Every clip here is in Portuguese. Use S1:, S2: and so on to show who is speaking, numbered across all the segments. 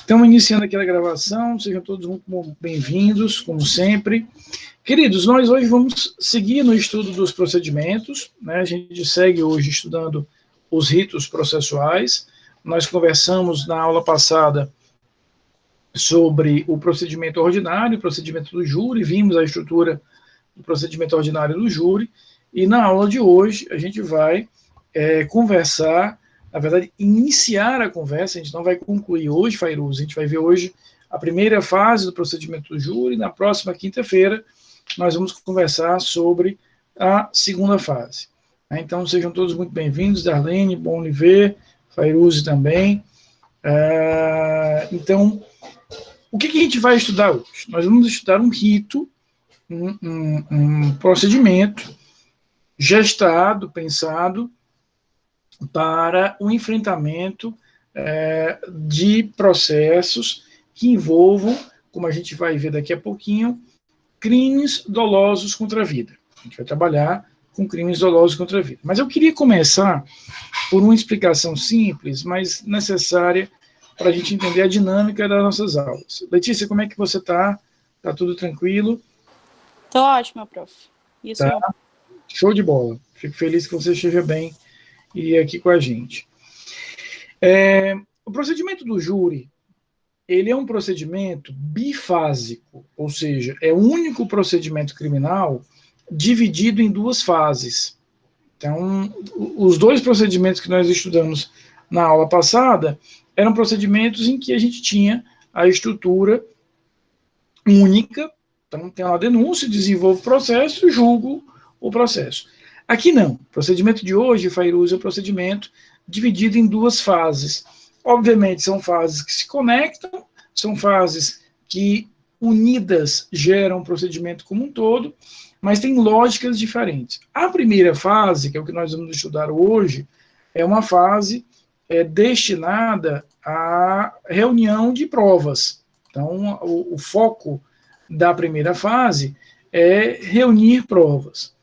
S1: Então, iniciando aqui a gravação, sejam todos muito bem-vindos, como sempre. Queridos, nós hoje vamos seguir no estudo dos procedimentos, né? A gente segue hoje estudando os ritos processuais. Nós conversamos na aula passada sobre o procedimento ordinário, o procedimento do júri, vimos a estrutura do procedimento ordinário do júri, e na aula de hoje a gente vai conversar, na verdade, iniciar a conversa. A gente não vai concluir hoje, Fairuz, a gente vai ver hoje a primeira fase do procedimento do júri. Na próxima quinta-feira nós vamos conversar sobre a segunda fase. Então sejam todos muito bem-vindos, Darlene, bom lhe ver, Fairuz também. Então, o que a gente vai estudar hoje? Nós vamos estudar um rito, um procedimento gestado, pensado para o enfrentamento de processos que envolvam, como a gente vai ver daqui a pouquinho, crimes dolosos contra a vida. A gente vai trabalhar com crimes dolosos contra a vida. Mas eu queria começar por uma explicação simples, mas necessária para a gente entender a dinâmica das nossas aulas. Letícia, como é que você está? Está tudo tranquilo?
S2: Estou ótima, prof. Isso.
S1: Tá. Show de bola. Fico feliz que você esteja bem e aqui com a gente. O procedimento do júri, ele é um procedimento bifásico, ou seja, é o único procedimento criminal dividido em duas fases. Então, os dois procedimentos que nós estudamos na aula passada eram procedimentos em que a gente tinha a estrutura única. Então, tem uma denúncia, desenvolve o processo, julgo o processo. Aqui não. O procedimento de hoje, Fairuz, é um procedimento dividido em duas fases. Obviamente, são fases que se conectam, são fases que, unidas, geram um procedimento como um todo, mas tem lógicas diferentes. A primeira fase, que é o que nós vamos estudar hoje, é uma fase destinada à reunião de provas. Então, o foco da primeira fase é reunir provas.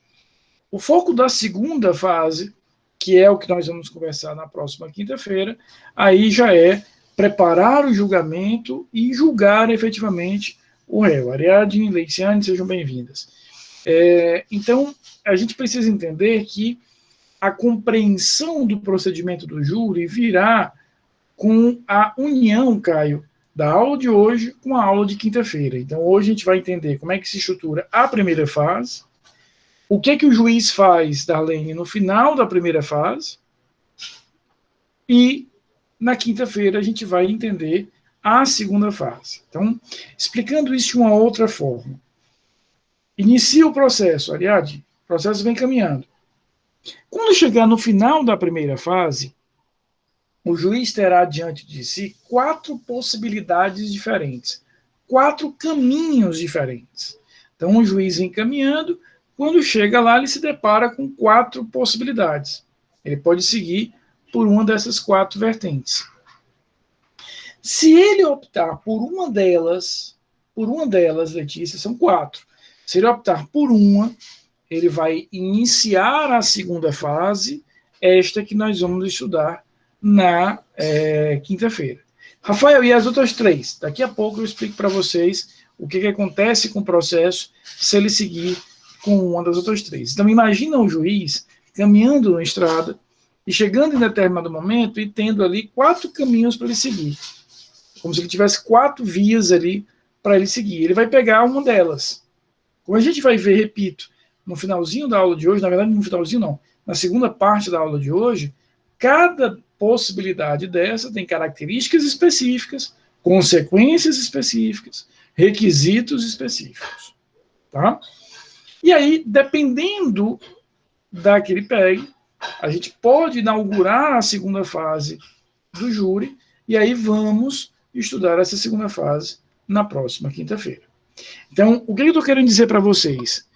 S1: O foco da segunda fase, que é o que nós vamos conversar na próxima quinta-feira, aí já é preparar o julgamento e julgar efetivamente o réu. Ariadne, Leiciane, sejam bem-vindas. Então, a gente precisa entender que a compreensão do procedimento do júri virá com a união, Caio, da aula de hoje com a aula de quinta-feira. Então, hoje a gente vai entender como é que se estrutura a primeira fase, o que o juiz faz, Darlene, no final da primeira fase, e na quinta-feira a gente vai entender a segunda fase. Então, explicando isso de uma outra forma. Inicia o processo, Ariadne, o processo vem caminhando. Quando chegar no final da primeira fase, o juiz terá diante de si 4 possibilidades diferentes, 4 caminhos diferentes. Então, o juiz vem caminhando, quando chega lá, ele se depara com 4 possibilidades. Ele pode seguir por uma dessas 4 vertentes. Se ele optar por uma delas, Letícia, são 4. Se ele optar por uma, ele vai iniciar a segunda fase, esta que nós vamos estudar na quinta-feira. Rafael, e as outras 3? Daqui a pouco eu explico para vocês o que acontece com o processo se ele seguir com uma das outras 3. Então, imagina um juiz caminhando na estrada e chegando em determinado momento e tendo ali 4 caminhos para ele seguir. Como se ele tivesse 4 vias ali para ele seguir. Ele vai pegar uma delas. Como a gente vai ver, repito, no finalzinho da aula de hoje, na verdade, no finalzinho não, na segunda parte da aula de hoje, cada possibilidade dessa tem características específicas, consequências específicas, requisitos específicos. Tá? E aí, dependendo daquele PEG, a gente pode inaugurar a segunda fase do júri, e aí vamos estudar essa segunda fase na próxima quinta-feira. Então, o que eu estou querendo dizer para vocês?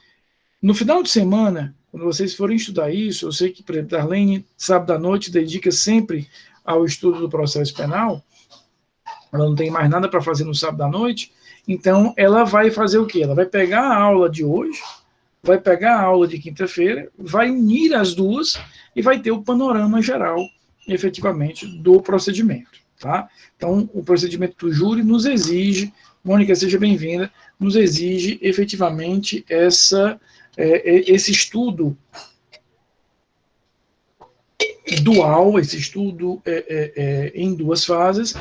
S1: No final de semana, quando vocês forem estudar isso, eu sei que a Darlene, sábado à noite, dedica sempre ao estudo do processo penal, ela não tem mais nada para fazer no sábado à noite, então ela vai fazer o quê? Ela vai pegar a aula de hoje, vai pegar a aula de quinta-feira, vai unir as duas e vai ter o panorama geral efetivamente, do procedimento. Tá? Então, o procedimento do júri nos exige, Mônica, seja bem-vinda, nos exige efetivamente esse estudo dual, esse estudo em duas fases,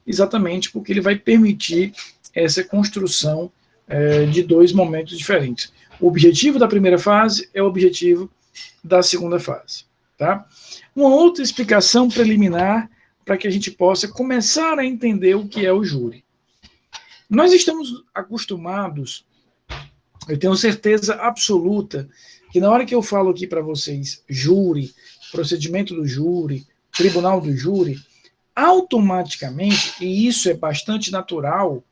S1: exatamente porque ele vai permitir essa construção de dois momentos diferentes. O objetivo da primeira fase é o objetivo da segunda fase. Tá? Uma outra explicação preliminar para que a gente possa começar a entender o que é o júri. Nós estamos acostumados, eu tenho certeza absoluta, que na hora que eu falo aqui para vocês júri, procedimento do júri, tribunal do júri, automaticamente, e isso é bastante natural,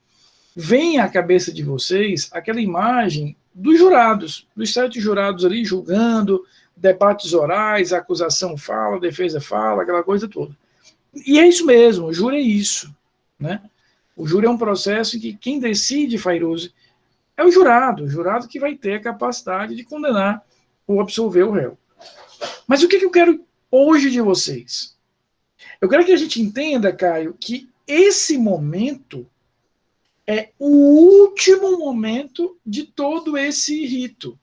S1: vem à cabeça de vocês aquela imagem dos jurados, dos 7 jurados ali julgando, debates orais, a acusação fala, a defesa fala, aquela coisa toda. E é isso mesmo, o júri é isso. Né? O júri é um processo em que quem decide, Fairuze, é o jurado que vai ter a capacidade de condenar ou absolver o réu. Mas o que eu quero hoje de vocês? Eu quero que a gente entenda, Caio, que esse momento é o último momento de todo esse rito.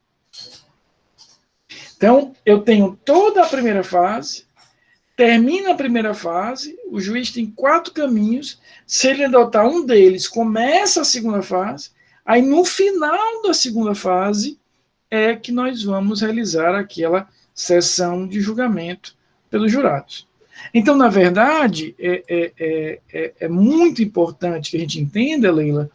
S1: Então, eu tenho toda a primeira fase, termina a primeira fase, o juiz tem 4 caminhos, se ele adotar um deles, começa a segunda fase, aí no final da segunda fase é que nós vamos realizar aquela sessão de julgamento pelos jurados. Então, na verdade, é muito importante que a gente entenda, Leila.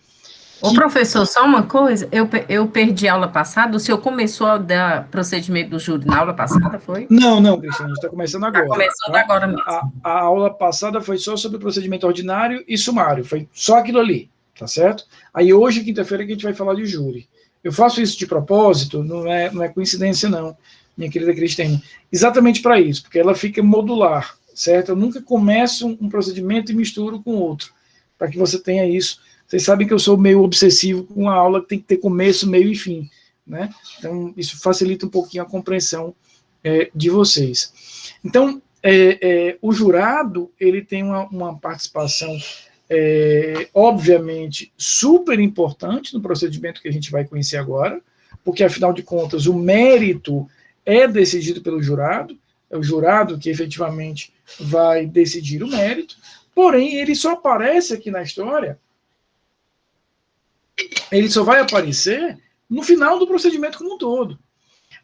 S3: Ô, professor, só uma coisa, eu perdi a aula passada, o senhor começou a dar procedimento do júri na aula passada, foi?
S1: Não, Cristiane, a gente está começando agora.
S3: Está começando agora mesmo.
S1: A aula passada foi só sobre procedimento ordinário e sumário, foi só aquilo ali, tá certo? Aí hoje, quinta-feira, que a gente vai falar de júri. Eu faço isso de propósito, não é coincidência não, minha querida Cristiane, exatamente para isso, porque ela fica modular, certo? Eu nunca começo um procedimento e misturo com outro, para que você tenha isso. Vocês sabem que eu sou meio obsessivo com a aula que tem que ter começo, meio e fim, né? Então, isso facilita um pouquinho a compreensão de vocês. Então, o jurado, ele tem uma participação, obviamente, super importante no procedimento que a gente vai conhecer agora, porque, afinal de contas, o mérito é decidido pelo jurado, é o jurado que efetivamente vai decidir o mérito, porém, ele só aparece aqui na história, ele só vai aparecer no final do procedimento como um todo.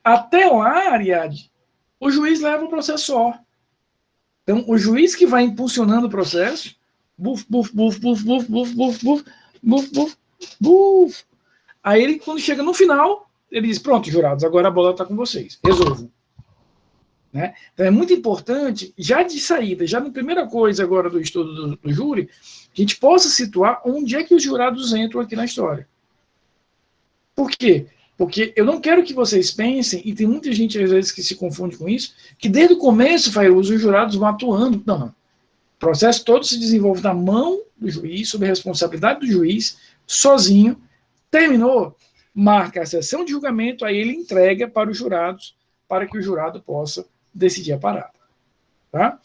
S1: Até lá, Ariadne, o juiz leva o processo só. Então, o juiz que vai impulsionando o processo, buf, buf, buf, buf, buf, buf, buf, buf, buf, buf, buf. Aí ele, quando chega no final, ele diz, pronto, jurados, agora a bola está com vocês, resolvam. Né? Então é muito importante, já de saída, já na primeira coisa agora do estudo do júri, que a gente possa situar onde é que os jurados entram aqui na história. Por quê? Porque eu não quero que vocês pensem, e tem muita gente às vezes que se confunde com isso, que desde o começo, Fairuze, os jurados vão atuando. Não. O processo todo se desenvolve na mão do juiz, sob a responsabilidade do juiz, sozinho, terminou, marca a sessão de julgamento, aí ele entrega para os jurados, para que o jurado possa decidir a parada. Tá?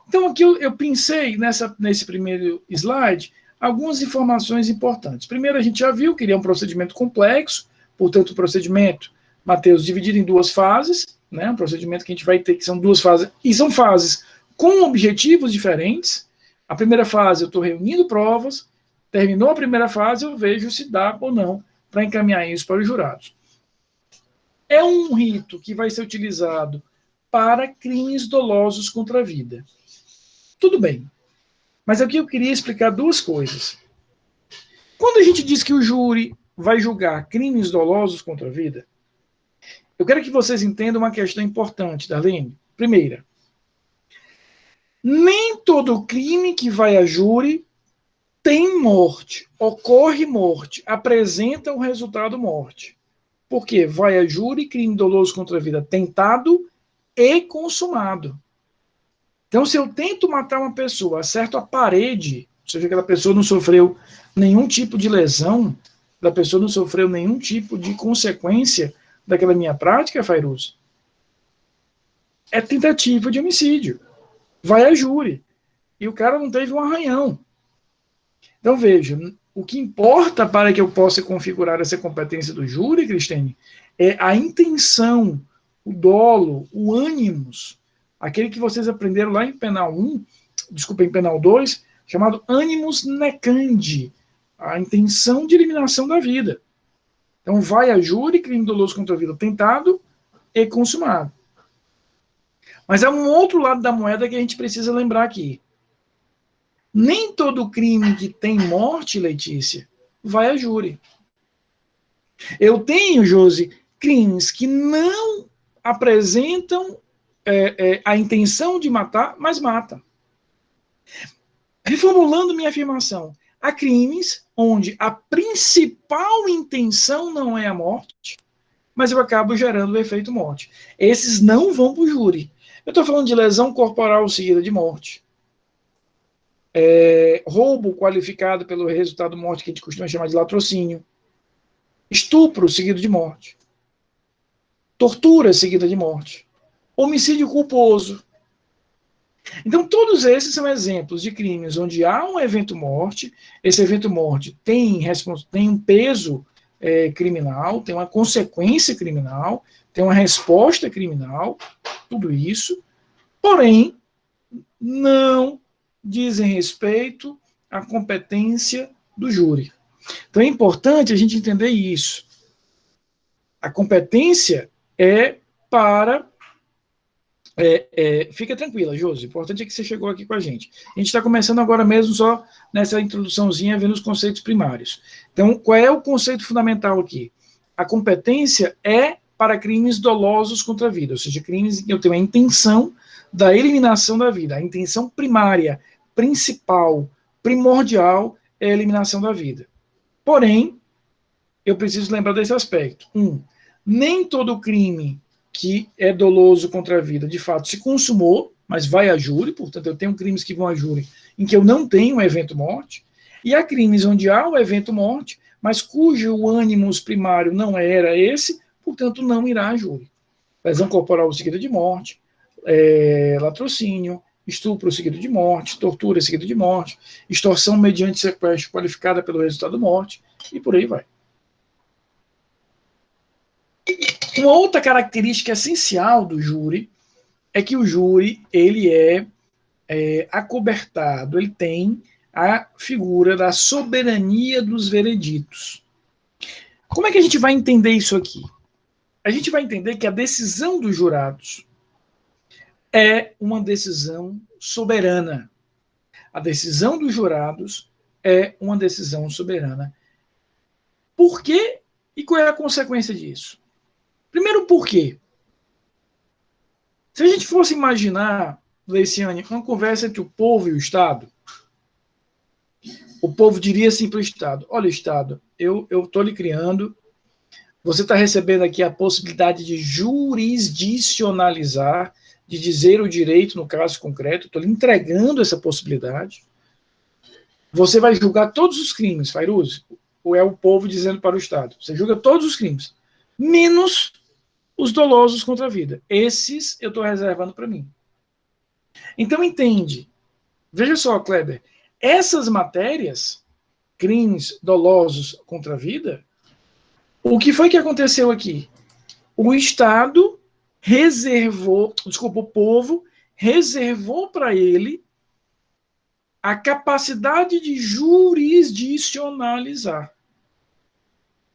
S1: Então, aqui eu pensei, nesse primeiro slide, algumas informações importantes. Primeiro, a gente já viu que ele é um procedimento complexo, portanto, o procedimento, Matheus, dividido em 2 fases, né? Um procedimento que a gente vai ter, que são 2 fases, e são fases com objetivos diferentes. A primeira fase, eu estou reunindo provas, terminou a primeira fase, eu vejo se dá ou não para encaminhar isso para os jurados. É um rito que vai ser utilizado para crimes dolosos contra a vida. Tudo bem. Mas aqui eu queria explicar 2 coisas. Quando a gente diz que o júri vai julgar crimes dolosos contra a vida, eu quero que vocês entendam uma questão importante, Darlene. Primeira, nem todo crime que vai a júri tem morte, ocorre morte, apresenta o resultado morte. Porque vai a júri, crime doloso contra a vida tentado e consumado. Então, se eu tento matar uma pessoa, acerto a parede, ou seja, aquela pessoa não sofreu nenhum tipo de lesão, a pessoa não sofreu nenhum tipo de consequência daquela minha prática, Fairuze, é tentativa de homicídio. vai a júri. E o cara não teve um arranhão. Então, veja, o que importa para que eu possa configurar essa competência do júri, Cristine, é a intenção, o dolo, o ânimos, aquele que vocês aprenderam lá em penal 1, desculpa, em penal 2, chamado animus necandi, a intenção de eliminação da vida. Então, vai a júri, crime doloso contra a vida tentado e consumado. Mas há um outro lado da moeda que a gente precisa lembrar aqui. Nem todo crime que tem morte, Letícia, vai a júri. Eu tenho, Josi, crimes que não apresentam a intenção de matar, mas matam. Reformulando minha afirmação, há crimes onde a principal intenção não é a morte, mas eu acabo gerando o efeito morte. Esses não vão para o júri. Eu estou falando de lesão corporal seguida de morte. Roubo qualificado pelo resultado de morte, que a gente costuma chamar de latrocínio. Estupro seguido de morte. Tortura seguida de morte. Homicídio culposo. Então, todos esses são exemplos de crimes onde há um evento morte, esse evento morte tem um peso criminal, tem uma consequência criminal, tem uma resposta criminal, tudo isso, porém, não dizem respeito à competência do júri. Então é importante a gente entender isso. A competência é para... fica tranquila, Josi, o importante é que você chegou aqui com a gente. A gente está começando agora mesmo só nessa introduçãozinha, vendo os conceitos primários. Então, qual é o conceito fundamental aqui? A competência é para crimes dolosos contra a vida, ou seja, crimes em que eu tenho a intenção da eliminação da vida. A intenção primária, principal, primordial é a eliminação da vida. Porém, eu preciso lembrar desse aspecto. Nem todo crime que é doloso contra a vida, de fato, se consumou, mas vai a júri, portanto, eu tenho crimes que vão a júri em que eu não tenho um evento morte, e há crimes onde há o evento morte, mas cujo ânimos primário não era esse, portanto, não irá a júri. Lesão corporal seguida de morte, latrocínio, estupro seguido de morte, tortura seguida de morte, extorsão mediante sequestro qualificada pelo resultado da morte, e por aí vai. Uma outra característica essencial do júri é que o júri ele é acobertado, ele tem a figura da soberania dos vereditos. Como é que a gente vai entender isso aqui? A gente vai entender que a decisão dos jurados é uma decisão soberana. A decisão dos jurados é uma decisão soberana. Por quê? E qual é a consequência disso? Primeiro, por quê? Se a gente fosse imaginar, Leiciane, uma conversa entre o povo e o Estado, o povo diria assim para o Estado: olha, Estado, eu estou lhe criando, você está recebendo aqui a possibilidade de jurisdicionalizar, de dizer o direito no caso concreto, estou lhe entregando essa possibilidade. Você vai julgar todos os crimes, Fairuz, ou é o povo dizendo para o Estado? Você julga todos os crimes, menos os dolosos contra a vida. Esses eu estou reservando para mim. Então, entende. Veja só, Kleber, essas matérias, crimes dolosos contra a vida, o que foi que aconteceu aqui? O Estado reservou, o povo reservou para ele a capacidade de jurisdicionalizar.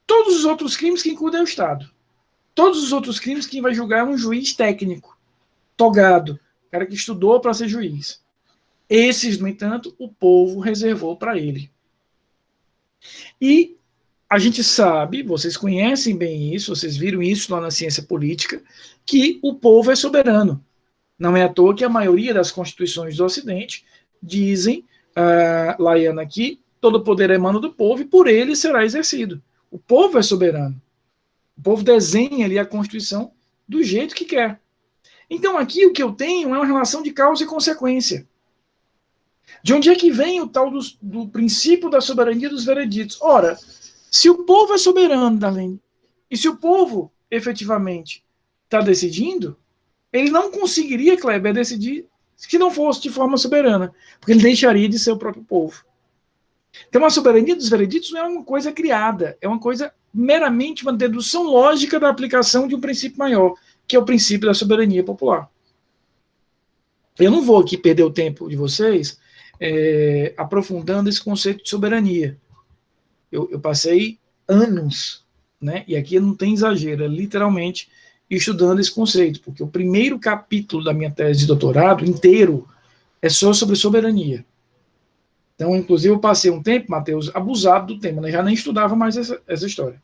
S1: Todos os outros crimes quem cuida é o Estado. Todos os outros crimes quem vai julgar é um juiz técnico, togado, cara que estudou para ser juiz. Esses, no entanto, o povo reservou para ele. E a gente sabe, vocês conhecem bem isso, vocês viram isso lá na ciência política, que o povo é soberano. Não é à toa que a maioria das constituições do Ocidente dizem, Laiana aqui, todo poder emana do povo e por ele será exercido. O povo é soberano. O povo desenha ali a Constituição do jeito que quer. Então aqui o que eu tenho é uma relação de causa e consequência. De onde é que vem o tal do princípio da soberania dos vereditos? Ora, se o povo é soberano, Darlene, e se o povo efetivamente está decidindo, ele não conseguiria, Kleber, decidir se não fosse de forma soberana, porque ele deixaria de ser o próprio povo. Então, a soberania dos vereditos não é uma coisa criada, é uma coisa meramente uma dedução lógica da aplicação de um princípio maior, que é o princípio da soberania popular. Eu não vou aqui perder o tempo de vocês aprofundando esse conceito de soberania. Eu passei anos, né, e aqui não tem exagero, é literalmente estudando esse conceito, porque o primeiro capítulo da minha tese de doutorado inteiro é só sobre soberania. Então, inclusive, eu passei um tempo, Matheus, abusado do tema, né? Já nem estudava mais essa história.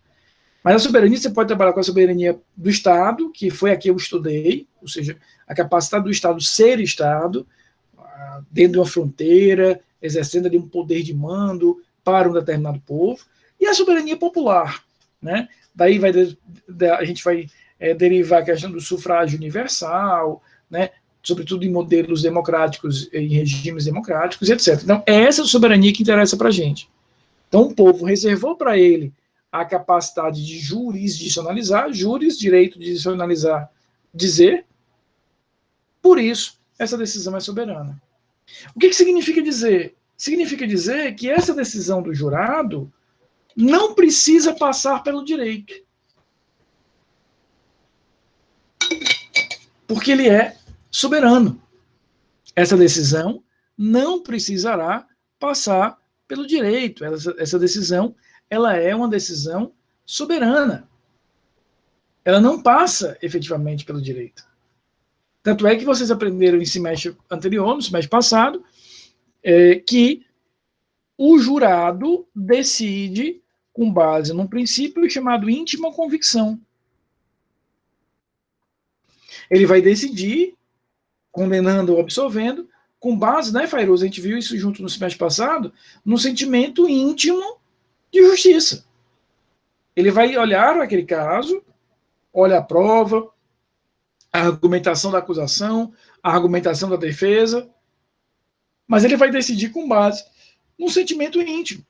S1: Mas a soberania, você pode trabalhar com a soberania do Estado, que foi a que eu estudei, ou seja, a capacidade do Estado ser Estado, dentro de uma fronteira, exercendo ali um poder de mando para um determinado povo, e a soberania popular, né? Daí a gente vai derivar a questão do sufrágio universal, né? Sobretudo em modelos democráticos, em regimes democráticos, etc. Então, é essa soberania que interessa para a gente. Então, o povo reservou para ele a capacidade de jurisdicionalizar, direito de jurisdicionalizar, dizer, por isso, essa decisão é soberana. O que significa dizer? Significa dizer que essa decisão do jurado não precisa passar pelo direito. Porque ele é soberano. Essa decisão não precisará passar pelo direito. Essa decisão, ela é uma decisão soberana. Ela não passa efetivamente pelo direito. Tanto é que vocês aprenderam em semestre anterior, no semestre passado, que o jurado decide com base num princípio chamado íntima convicção. Ele vai decidir, condenando ou absolvendo, com base, né, Fairouz, a gente viu isso junto no semestre passado, no sentimento íntimo de justiça. Ele vai olhar aquele caso, olha a prova, a argumentação da acusação, a argumentação da defesa, mas ele vai decidir com base no sentimento íntimo.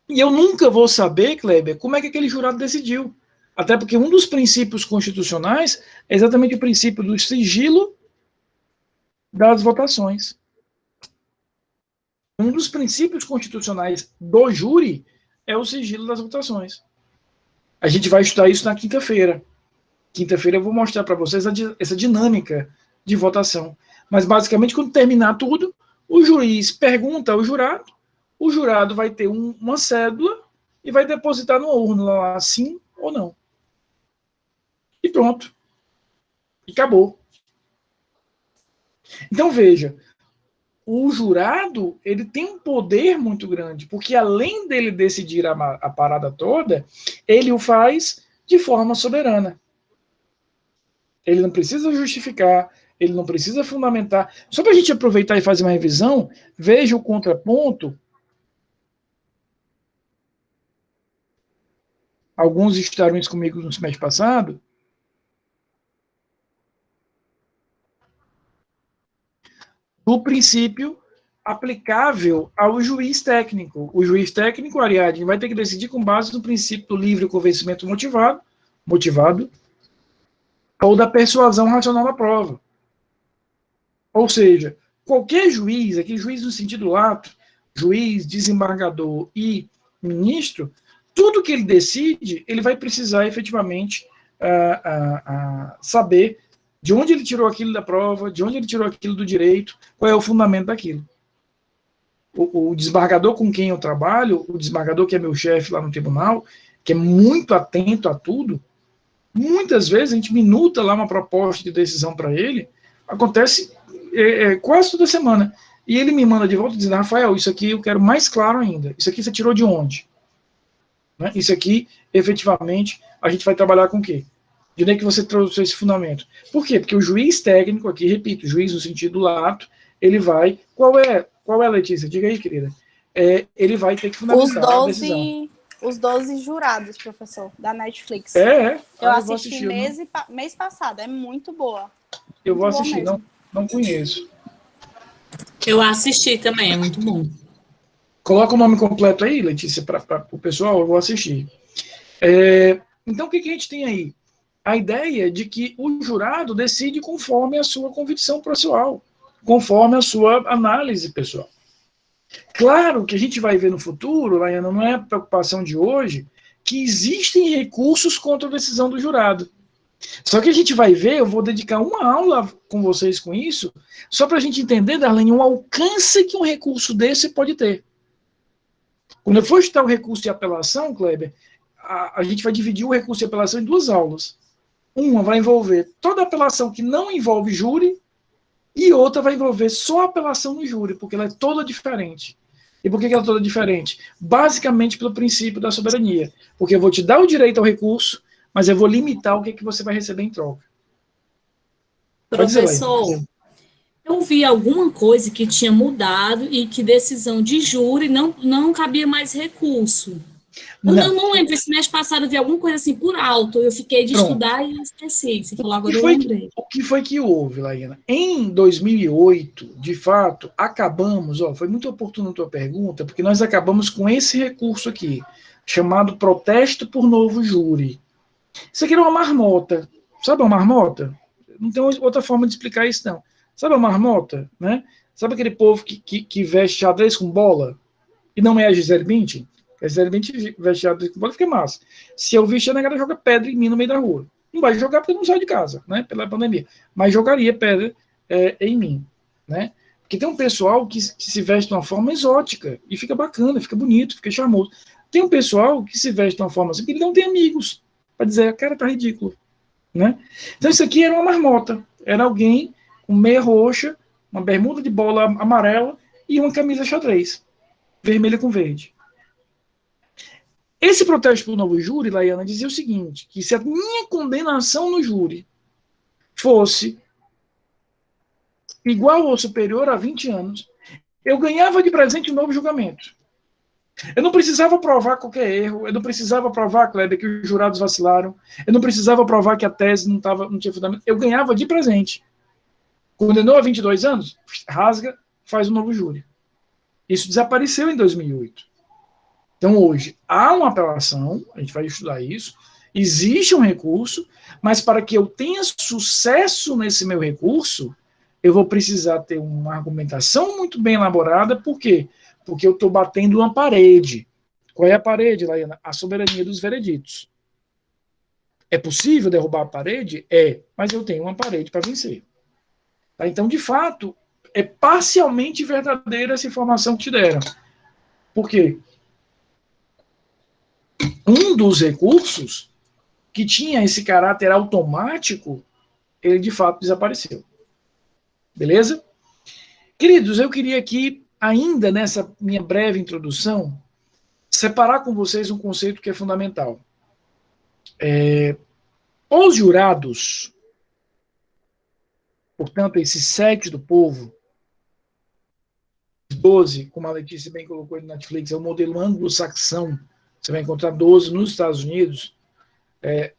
S1: E eu nunca vou saber, Kleber, como é que aquele jurado decidiu. Até porque um dos princípios constitucionais é exatamente o princípio do sigilo das votações. Um dos princípios constitucionais do júri é o sigilo das votações. A gente vai estudar isso na quinta-feira. Quinta-feira eu vou mostrar para vocês essa dinâmica de votação. Mas, basicamente, quando terminar tudo, o juiz pergunta ao jurado, o jurado vai ter uma cédula e vai depositar numa urna lá, sim ou não. E pronto. E acabou. Então, veja, o jurado, ele tem um poder muito grande, porque além dele decidir a parada toda, ele o faz de forma soberana. Ele não precisa justificar, ele não precisa fundamentar. Só para a gente aproveitar e fazer uma revisão, veja o contraponto. Alguns estudaram isso comigo no semestre passado. Do princípio aplicável ao juiz técnico. O juiz técnico, Ariadne, vai ter que decidir com base no princípio do livre convencimento motivado, ou da persuasão racional da prova. Ou seja, qualquer juiz, aquele juiz no sentido lato, juiz, desembargador e ministro, tudo que ele decide, ele vai precisar efetivamente saber de onde ele tirou aquilo da prova, de onde ele tirou aquilo do direito, qual é o fundamento daquilo. O desembargador com quem eu trabalho, o desembargador que é meu chefe lá no tribunal, que é muito atento a tudo, muitas vezes a gente minuta lá uma proposta de decisão para ele, acontece quase toda semana, e ele me manda de volta dizendo, Rafael, isso aqui eu quero mais claro ainda, isso aqui você tirou de onde? Né? Isso aqui, efetivamente, a gente vai trabalhar com o quê? De onde é que você trouxe esse fundamento? Por quê? Porque o juiz técnico, aqui, repito, juiz no sentido lato, ele vai... Qual é, Letícia? Diga aí, querida. Ele vai ter que fundamentar a decisão.
S2: Os 12 jurados, professor, da Netflix.
S1: Eu
S2: assisti mês passado, é muito boa.
S1: Eu vou assistir, não conheço.
S4: Eu assisti também, é muito bom.
S1: Coloca o nome completo aí, Letícia, para o pessoal, eu vou assistir. Então, o que a gente tem aí? a ideia de que o jurado decide conforme a sua convicção processual, conforme a sua análise pessoal. Claro que a gente vai ver no futuro, Laiana, não é a preocupação de hoje, que existem recursos contra a decisão do jurado. Só que a gente vai ver, eu vou dedicar uma aula com vocês com isso, só para a gente entender, Darlene, o alcance que um recurso desse pode ter. Quando eu for estudar o recurso de apelação, Kleber, a gente vai dividir o recurso de apelação em duas aulas. Uma vai envolver toda apelação que não envolve júri, e outra vai envolver só a apelação no júri, porque ela é toda diferente. E por que ela é toda diferente? Basicamente pelo princípio da soberania. Porque eu vou te dar o direito ao recurso, mas eu vou limitar o que você vai receber em troca.
S4: Professor, eu vi alguma coisa que tinha mudado e que decisão de júri não cabia mais recurso. Eu não lembro, esse mês passado eu vi alguma coisa assim por alto, eu fiquei de estudar e esqueci. Você falou agora, eu lembrei.
S1: O que foi que houve, Laiana? Em 2008, de fato, acabamos, foi muito oportuna a tua pergunta, porque nós acabamos com esse recurso aqui, chamado protesto por novo júri. Isso aqui era uma marmota. Sabe uma marmota? Não tem outra forma de explicar isso, não. Sabe a marmota, né? Sabe aquele povo que veste xadrez com bola? E não é a Gisele Bündchen? A Gisele Bündchen veste xadrez com bola, fica massa. Se eu vestir, a negada joga pedra em mim no meio da rua. Não vai jogar porque não sai de casa, né? Pela pandemia. Mas jogaria pedra em mim, né? Porque tem um pessoal que se veste de uma forma exótica e fica bacana, fica bonito, fica charmoso. Tem um pessoal que se veste de uma forma assim que ele não tem amigos, para dizer, cara, tá ridículo, né? Então isso aqui era uma marmota, era alguém com meia roxa, uma bermuda de bola amarela e uma camisa xadrez, vermelha com verde. Esse protesto por novo júri, Laiana, dizia o seguinte, que se a minha condenação no júri fosse igual ou superior a 20 anos, eu ganhava de presente um novo julgamento. Eu não precisava provar qualquer erro, eu não precisava provar, Kleber, que os jurados vacilaram, eu não precisava provar que a tese não tinha fundamento, eu ganhava de presente. Condenou a 22 anos, rasga, faz um novo júri. Isso desapareceu em 2008. Então, hoje, há uma apelação, a gente vai estudar isso, existe um recurso, mas para que eu tenha sucesso nesse meu recurso, eu vou precisar ter uma argumentação muito bem elaborada, por quê? Porque eu estou batendo uma parede. Qual é a parede, Laiana? A soberania dos vereditos. É possível derrubar a parede? É, mas eu tenho uma parede para vencer. Tá? Então, de fato, é parcialmente verdadeira essa informação que te deram. Por quê? Um dos recursos que tinha esse caráter automático, ele de fato desapareceu. Beleza? Queridos, eu queria aqui, ainda nessa minha breve introdução, separar com vocês um conceito que é fundamental. Os jurados, portanto, esses 7 do povo, 12, como a Letícia bem colocou no Netflix, é o modelo anglo-saxão. Você vai encontrar 12 nos Estados Unidos.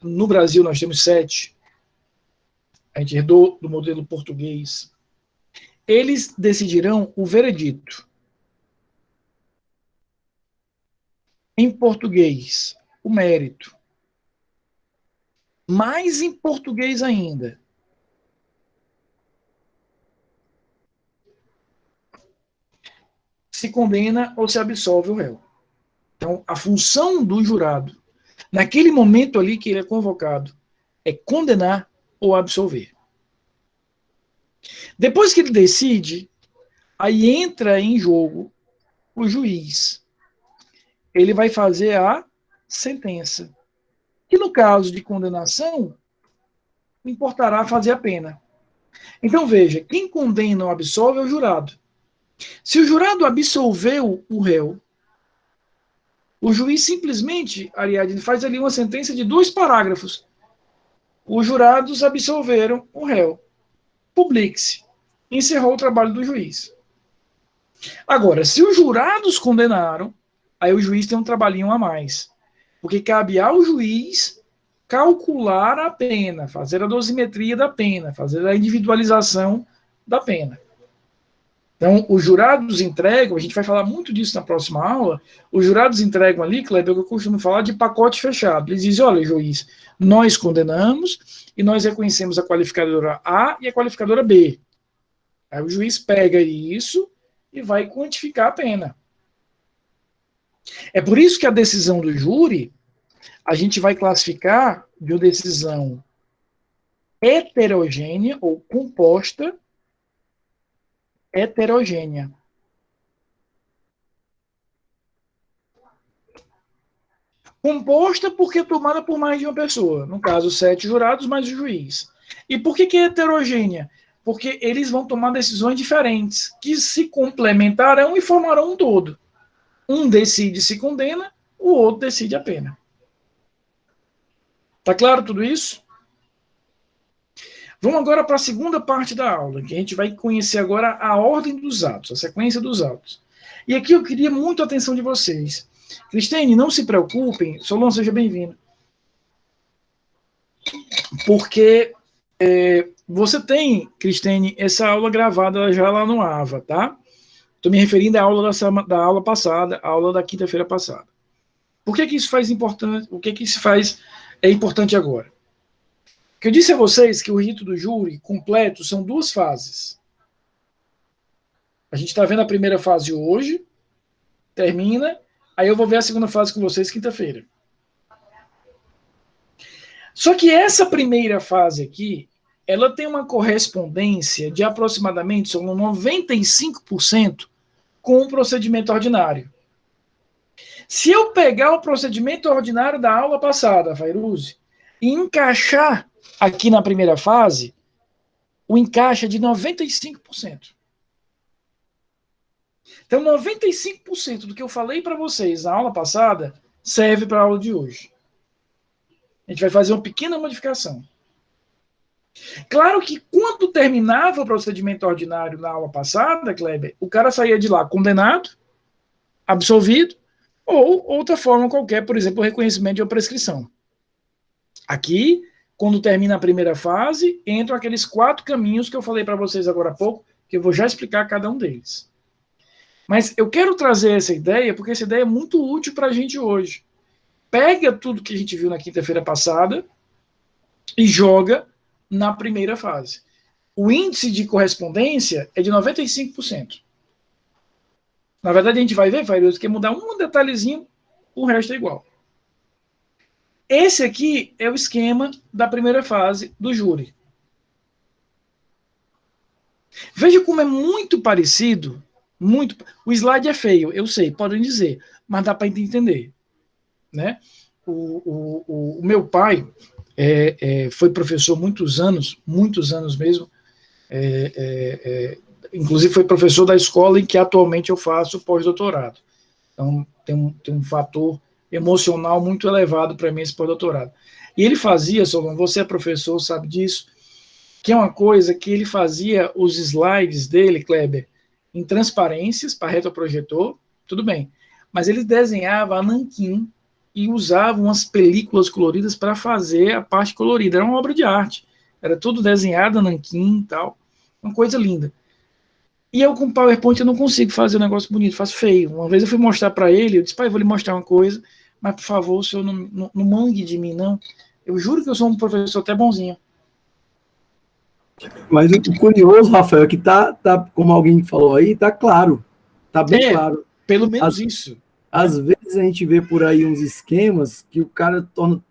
S1: No Brasil, nós temos 7. A gente herdou do modelo português. Eles decidirão o veredito. Em português, o mérito. Mais em português ainda, se condena ou se absolve o réu. Então, a função do jurado, naquele momento ali que ele é convocado, é condenar ou absolver. Depois que ele decide, aí entra em jogo o juiz. Ele vai fazer a sentença. E no caso de condenação, importará fazer a pena. Então, veja, quem condena ou absolve é o jurado. Se o jurado absolveu o réu, o juiz simplesmente, Ariadne, faz ali uma sentença de 2 parágrafos. Os jurados absolveram o réu. Publique-se. Encerrou o trabalho do juiz. Agora, se os jurados condenaram, aí o juiz tem um trabalhinho a mais. Porque cabe ao juiz calcular a pena, fazer a dosimetria da pena, fazer a individualização da pena. Então, os jurados entregam, a gente vai falar muito disso na próxima aula, os jurados entregam ali, Kleber, que eu costumo falar de pacote fechado. Eles dizem, olha, juiz, nós condenamos e nós reconhecemos a qualificadora A e a qualificadora B. Aí o juiz pega isso e vai quantificar a pena. É por isso que a decisão do júri, a gente vai classificar de uma decisão heterogênea ou composta heterogênea. Composta porque tomada por mais de uma pessoa. No caso, 7 jurados mais o juiz. E por que é heterogênea? Porque eles vão tomar decisões diferentes, que se complementarão e formarão um todo. Um decide se condena, o outro decide a pena. Tá claro tudo isso? Vamos agora para a segunda parte da aula, que a gente vai conhecer agora a ordem dos autos, a sequência dos autos. E aqui eu queria muito a atenção de vocês. Cristine, não se preocupem. Solon, seja bem-vindo. Porque você tem, Cristine, essa aula gravada já lá no AVA, tá? Estou me referindo à aula da aula passada, a aula da quinta-feira passada. Por que isso faz importante? O que isso faz é importante agora? Que eu disse a vocês que o rito do júri completo são 2 fases. A gente está vendo a primeira fase hoje, termina, aí eu vou ver a segunda fase com vocês quinta-feira. Só que essa primeira fase aqui, ela tem uma correspondência de aproximadamente 95% com o procedimento ordinário. Se eu pegar o procedimento ordinário da aula passada, Fairuze, e encaixar aqui na primeira fase, o encaixe é de 95%. Então, 95% do que eu falei para vocês na aula passada serve para a aula de hoje. A gente vai fazer uma pequena modificação. Claro que quando terminava o procedimento ordinário na aula passada, Kleber, o cara saía de lá condenado, absolvido, ou outra forma qualquer, por exemplo, o reconhecimento de uma prescrição. Aqui, quando termina a primeira fase, entram aqueles 4 caminhos que eu falei para vocês agora há pouco, que eu vou já explicar cada um deles. Mas eu quero trazer essa ideia, porque essa ideia é muito útil para a gente hoje. Pega tudo que a gente viu na quinta-feira passada e joga na primeira fase. O índice de correspondência é de 95%. Na verdade, a gente vai ver, Fairuze, que mudar um detalhezinho, o resto é igual. Esse aqui é o esquema da primeira fase do júri. Veja como é muito parecido, o slide é feio, eu sei, podem dizer, mas dá para entender. Né? O meu pai foi professor muitos anos mesmo, inclusive foi professor da escola em que atualmente eu faço pós-doutorado. Então, tem um fator emocional muito elevado para mim esse pós-doutorado. E ele fazia, Solon, você é professor, sabe disso, que é uma coisa que ele fazia os slides dele, Kleber, em transparências para retroprojetor, tudo bem, mas ele desenhava a nanquim e usava umas películas coloridas para fazer a parte colorida. Era uma obra de arte, era tudo desenhado a nanquim e tal, uma coisa linda. E eu com PowerPoint eu não consigo fazer um negócio bonito, faço feio. Uma vez eu fui mostrar para ele, eu disse, pai, eu vou lhe mostrar uma coisa, mas por favor, o senhor não mangue de mim, não. Eu juro que eu sou um professor até bonzinho.
S5: Mas o curioso, Rafael, é que tá, como alguém falou aí, tá claro. Tá bem claro.
S1: Pelo menos isso.
S5: Às vezes a gente vê por aí uns esquemas que o cara torna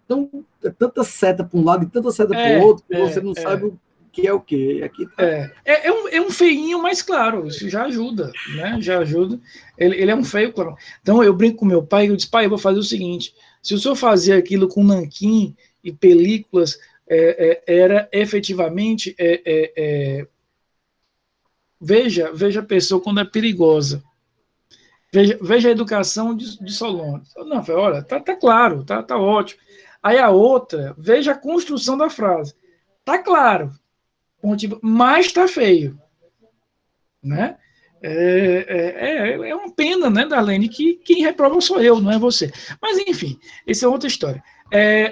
S5: tanta seta para um lado e tanta seta para o outro, que você não sabe o que é o que. Aqui tá...
S1: é um feinho mais claro, isso já ajuda, né? Já ajuda. Ele é um feio, claro. Então eu brinco com meu pai, eu disse, pai, eu vou fazer o seguinte, se o senhor fazia aquilo com nanquim e películas, era efetivamente veja a pessoa quando é perigosa. Veja a educação de Solon. Não, olha, tá claro, tá ótimo. Aí a outra, veja a construção da frase. Tá claro, mas tá feio. Né? é uma pena, né, Darlene, que quem reprova sou eu, não é você. Mas, enfim, essa é outra história.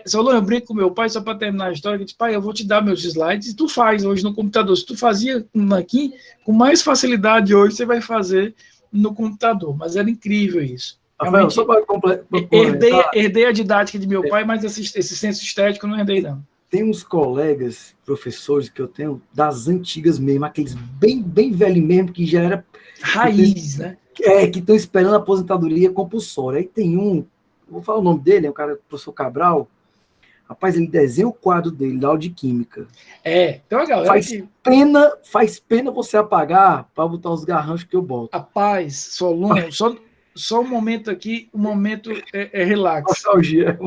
S1: Solon, eu brinco com meu pai, só para terminar a história, que disse, pai, eu vou te dar meus slides, e tu faz hoje no computador. Se tu fazia aqui, com mais facilidade hoje, você vai fazer no computador. Mas era incrível isso.
S5: Rafael, só para completar.
S1: Herdei a didática de meu pai, mas esse senso estético eu não herdei, não.
S5: Tem uns colegas, professores, que eu tenho das antigas mesmo, aqueles bem, bem velhos mesmo, que já era...
S1: Raiz, né?
S5: Que estão esperando a aposentadoria compulsória. Aí tem vou falar o nome dele, é o cara, o professor Cabral. Rapaz, ele desenha o quadro dele, da aula de química.
S1: Então a galera
S5: faz pena você apagar para botar os garranchos que eu boto.
S1: Rapaz, Solon, só um momento aqui, relax.
S5: Nostalgia.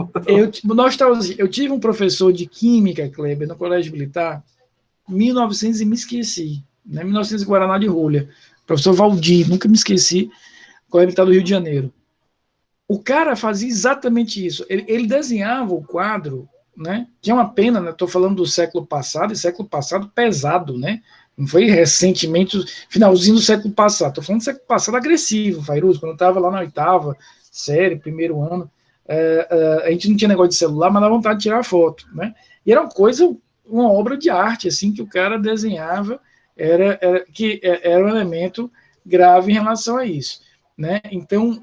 S1: Nostalgia. Eu tive um professor de química, Kleber, no Colégio Militar, 1900 e me esqueci, né? 1900 Guaraná de Rolha. Professor Valdir, nunca me esqueci, Colégio Militar do Rio de Janeiro. O cara fazia exatamente isso. Ele desenhava o quadro, né? Que é uma pena, né? Estou falando do século passado, e século passado pesado, né? Não foi recentemente, finalzinho do século passado. Estou falando do século passado agressivo, Fairuzo, quando eu estava lá na 8ª série, primeiro ano, a gente não tinha negócio de celular, mas dava vontade de tirar foto, né? E era uma obra de arte, assim, que o cara desenhava, era um elemento grave em relação a isso, né? Então,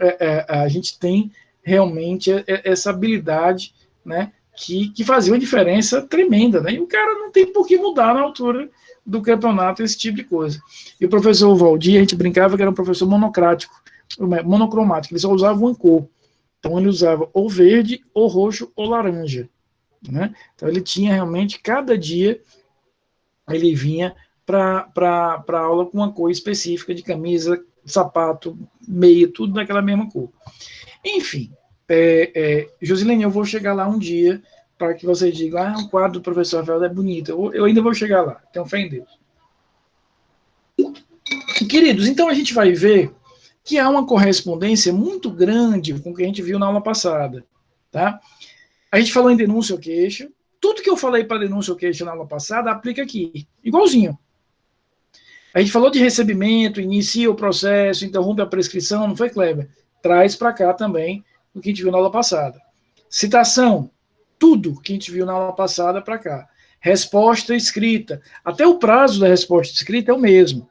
S1: a gente tem realmente essa habilidade, né, que fazia uma diferença tremenda, né? E o cara não tem por que mudar na altura do campeonato, esse tipo de coisa. E o professor Valdir, a gente brincava que era um professor monocromático, ele só usava uma cor. Então, ele usava ou verde, ou roxo, ou laranja, né? Então, ele tinha realmente, cada dia, ele vinha para a aula com uma cor específica de camisa, sapato, meia, tudo daquela mesma cor. Enfim, Josilene, eu vou chegar lá um dia para que vocês digam, o quadro do professor Rafael é bonito. Eu ainda vou chegar lá, tenho fé em Deus. Queridos, então a gente vai ver que há uma correspondência muito grande com o que a gente viu na aula passada, tá? A gente falou em denúncia ou queixa, tudo que eu falei para denúncia ou queixa na aula passada aplica aqui, igualzinho. A gente falou de recebimento, inicia o processo, interrompe a prescrição, não foi, Kleber? Traz para cá também o que a gente viu na aula passada. Citação, tudo que a gente viu na aula passada para cá. Resposta escrita, até o prazo da resposta escrita é o mesmo.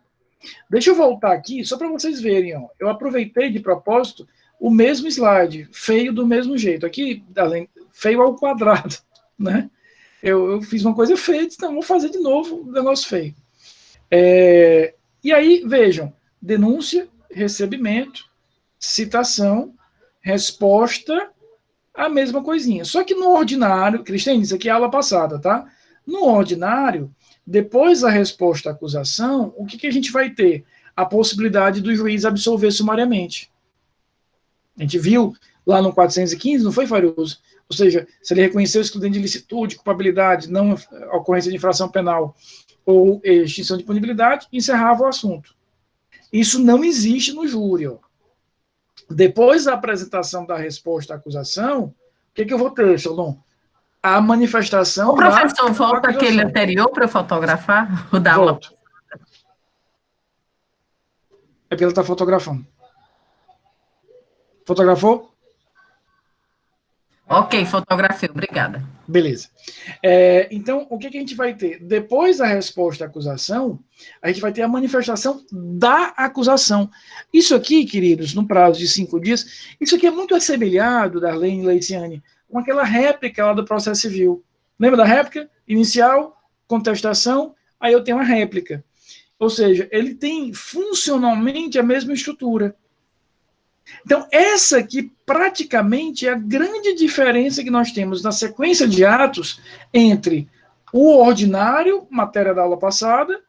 S1: Deixa eu voltar aqui, só para vocês verem, ó. Eu aproveitei de propósito o mesmo slide, feio do mesmo jeito. Aqui, feio ao quadrado, né? Eu fiz uma coisa feia, então vou fazer de novo um negócio feio. E aí, vejam, denúncia, recebimento, citação, resposta, a mesma coisinha. Só que no ordinário, Cristiane, isso aqui é a aula passada, tá? No ordinário, depois da resposta à acusação, o que a gente vai ter? A possibilidade do juiz absolver sumariamente. A gente viu lá no 415, não foi, Fairuzo? Ou seja, se ele reconheceu o excludente de ilicitude, culpabilidade, não ocorrência de infração penal ou extinção de punibilidade, encerrava o assunto. Isso não existe no júri. Ó. Depois da apresentação da resposta à acusação, o que eu vou ter, Solon? A manifestação.
S3: O professor, volta aquele anterior para fotografar? O da aula.
S1: É porque ele está fotografando. Fotografou?
S3: Ok, fotografei, obrigada.
S1: Beleza. Então, o que a gente vai ter? Depois da resposta à acusação, a gente vai ter a manifestação da acusação. Isso aqui, queridos, no prazo de 5 dias, isso aqui é muito assemelhado, Darlene e Leiciane, com aquela réplica lá do processo civil. Lembra da réplica? Inicial, contestação, aí eu tenho a réplica. Ou seja, ele tem funcionalmente a mesma estrutura. Então, essa aqui praticamente é a grande diferença que nós temos na sequência de atos entre o ordinário, matéria da aula passada,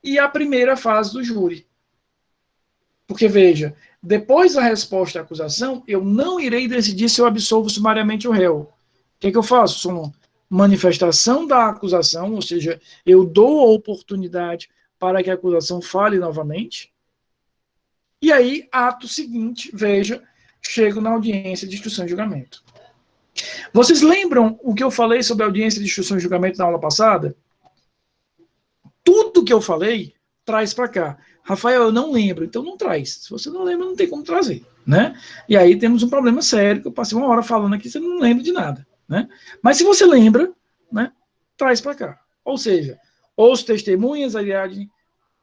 S1: e a primeira fase do júri. Porque, veja, depois da resposta à acusação, eu não irei decidir se eu absolvo sumariamente o réu. O que eu faço? Solon? Manifestação da acusação, ou seja, eu dou a oportunidade para que a acusação fale novamente. E aí, ato seguinte, veja, chego na audiência de instrução e julgamento. Vocês lembram o que eu falei sobre a audiência de instrução e julgamento na aula passada? Tudo que eu falei, traz para cá. Rafael, eu não lembro. Então não traz. Se você não lembra, não tem como trazer, né? E aí temos um problema sério, que eu passei uma hora falando aqui, você não lembra de nada, né? Mas se você lembra, né, traz para cá. Ou seja, ouço testemunhas, Ariadne,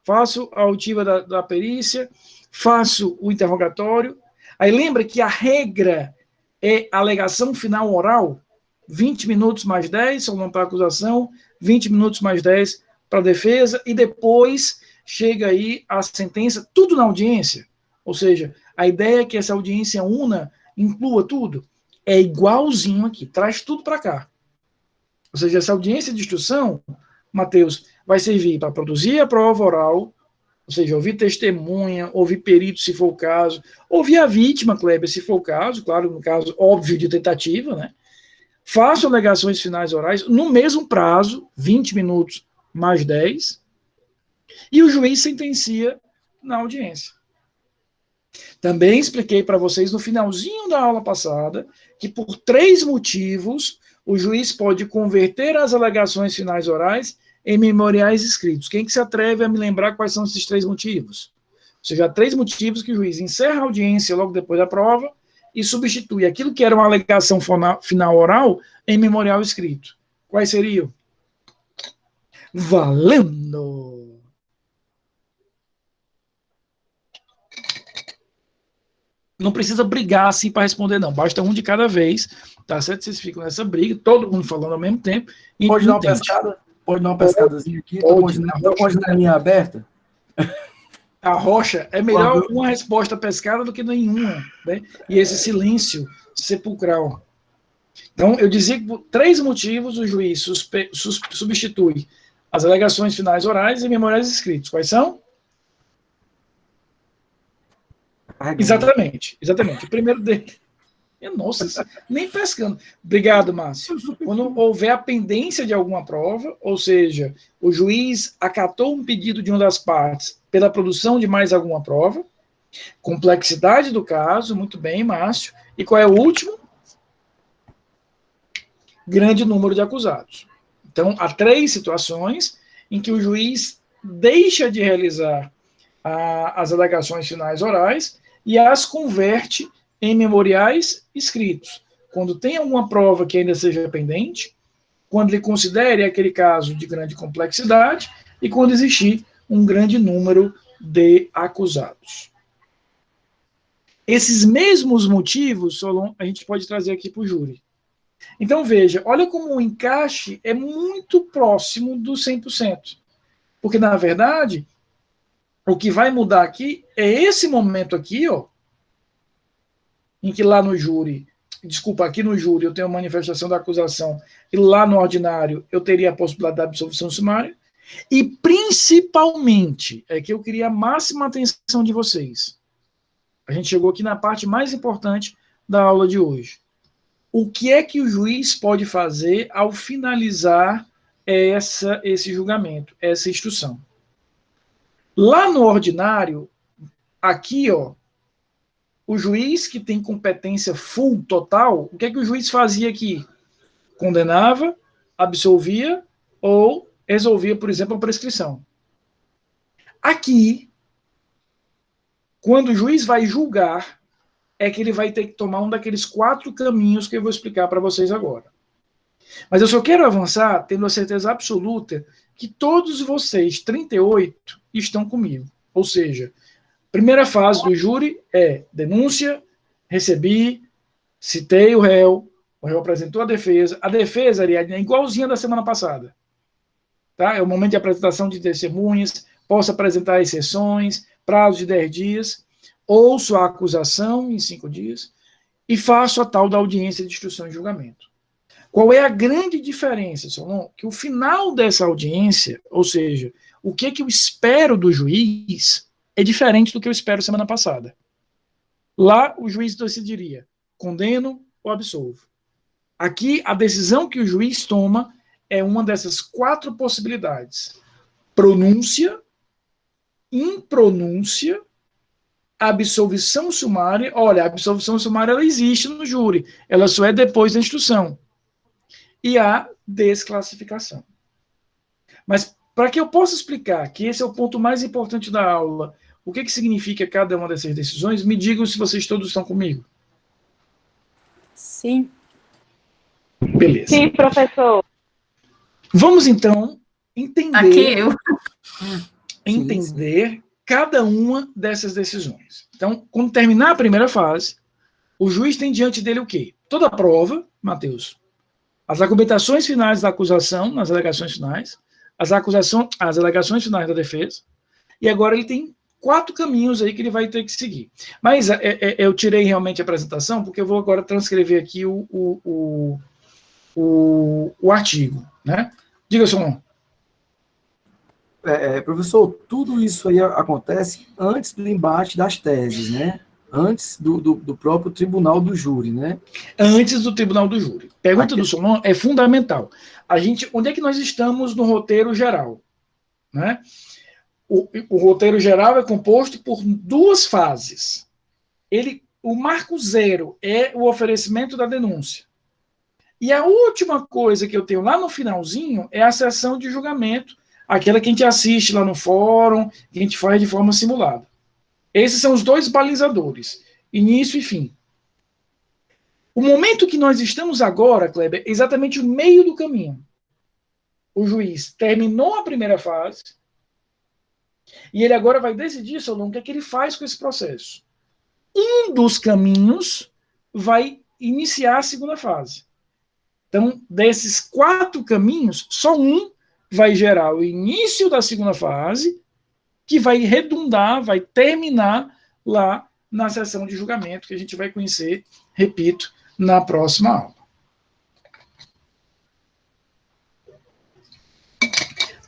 S1: faço a auditiva da perícia, faço o interrogatório. Aí lembra que a regra é a alegação final oral, 20 minutos mais 10, só para a acusação, 20 minutos mais 10 para a defesa, e depois chega aí a sentença, tudo na audiência. Ou seja, a ideia é que essa audiência una, inclua tudo. É igualzinho aqui, traz tudo para cá. Ou seja, essa audiência de instrução, Matheus, vai servir para produzir a prova oral, ou seja, ouvir testemunha, ouvir perito, se for o caso, ouvir a vítima, Kleber, se for o caso, claro, no caso óbvio de tentativa, né? Faço alegações finais orais no mesmo prazo, 20 minutos mais 10, e o juiz sentencia na audiência. Também expliquei para vocês no finalzinho da aula passada que por 3 motivos o juiz pode converter as alegações finais orais em memoriais escritos. Quem que se atreve a me lembrar quais são esses 3 motivos? Ou seja, 3 motivos que o juiz encerra a audiência logo depois da prova e substitui aquilo que era uma alegação final oral em memorial escrito. Quais seriam? Valendo! Não precisa brigar assim para responder, não. Basta um de cada vez, tá certo? Vocês ficam nessa briga, todo mundo falando ao mesmo tempo. E
S5: pode dar uma pescada? Pode dar uma pescadazinha aqui? Estou com a janelinha aberta.
S1: A rocha é melhor uma resposta pescada do que nenhuma, né? E esse silêncio sepulcral. Então, eu dizia que por 3 motivos o juiz substitui as alegações finais orais e memoriais escritos. Quais são? Exatamente. O primeiro dele. Nossa, nem pescando. Obrigado, Márcio. Quando houver a pendência de alguma prova, ou seja, o juiz acatou um pedido de uma das partes pela produção de mais alguma prova, complexidade do caso, muito bem, Márcio. E qual é o último? Grande número de acusados. Então, há 3 situações em que o juiz deixa de realizar as alegações finais orais e as converte em memoriais escritos. Quando tem alguma prova que ainda seja pendente, quando ele considere aquele caso de grande complexidade e quando existir um grande número de acusados. Esses mesmos motivos, Solon, a gente pode trazer aqui para o júri. Então, veja, olha como o encaixe é muito próximo do 100%. Porque, na verdade, o que vai mudar aqui é esse momento aqui, ó, em que lá no júri, aqui no júri eu tenho a manifestação da acusação e lá no ordinário eu teria a possibilidade da absolvição sumária, e principalmente, é que eu queria a máxima atenção de vocês. A gente chegou aqui na parte mais importante da aula de hoje. O que é que o juiz pode fazer ao finalizar esse julgamento, essa instrução? Lá no ordinário, aqui, ó, o juiz que tem competência full, total, o que é que o juiz fazia aqui? Condenava, absolvia ou resolvia, por exemplo, a prescrição. Aqui, quando o juiz vai julgar, é que ele vai ter que tomar um daqueles 4 caminhos que eu vou explicar para vocês agora. Mas eu só quero avançar tendo a certeza absoluta que todos vocês, 38, estão comigo. Ou seja, primeira fase do júri é denúncia, recebi, citei o réu apresentou a defesa. A defesa, Ariadne, é igualzinha da semana passada. Tá? É o momento de apresentação de testemunhas, posso apresentar exceções, prazo de 10 dias, ouço a acusação em 5 dias e faço a tal da audiência de instrução e julgamento. Qual é a grande diferença, Solon? Que o final dessa audiência, ou seja, o que eu espero do juiz, é diferente do que eu espero semana passada. Lá, o juiz decidiria, condeno ou absolvo. Aqui, a decisão que o juiz toma é uma dessas 4 possibilidades. Pronúncia, impronúncia, absolvição sumária. Olha, a absolvição sumária ela existe no júri, ela só é depois da instrução. E a desclassificação. Mas, Para que eu possa explicar que esse é o ponto mais importante da aula, o que significa cada uma dessas decisões, me digam se vocês todos estão comigo.
S2: Sim.
S1: Beleza.
S6: Sim, professor.
S1: Vamos, então, entender...
S3: Aqui eu.
S1: Entender cada uma dessas decisões. Então, quando terminar a primeira fase, o juiz tem diante dele o quê? Toda a prova, Matheus, as argumentações finais da acusação, nas alegações finais, as alegações finais da defesa, e agora ele tem 4 caminhos aí que ele vai ter que seguir. Mas eu tirei realmente a apresentação, porque eu vou agora transcrever aqui o artigo, né? Diga, Solon.
S5: Professor, tudo isso aí acontece antes do embate das teses, né? Antes do próprio tribunal do júri, né?
S1: Antes do tribunal do júri. Pergunta do Solon é fundamental. Onde é que nós estamos no roteiro geral? Né? O roteiro geral é composto por 2 fases. O marco 0 é o oferecimento da denúncia. E a última coisa que eu tenho lá no finalzinho é a sessão de julgamento, aquela que a gente assiste lá no fórum, que a gente faz de forma simulada. Esses são os 2 balizadores, início e fim. O momento que nós estamos agora, Kleber, é exatamente o meio do caminho. O juiz terminou a primeira fase e ele agora vai decidir, Solon, o que é que ele faz com esse processo. Um dos caminhos vai iniciar a segunda fase. Então, desses 4 caminhos, só um vai gerar o início da segunda fase, que vai redundar, vai terminar lá na sessão de julgamento, que a gente vai conhecer, repito, na próxima aula.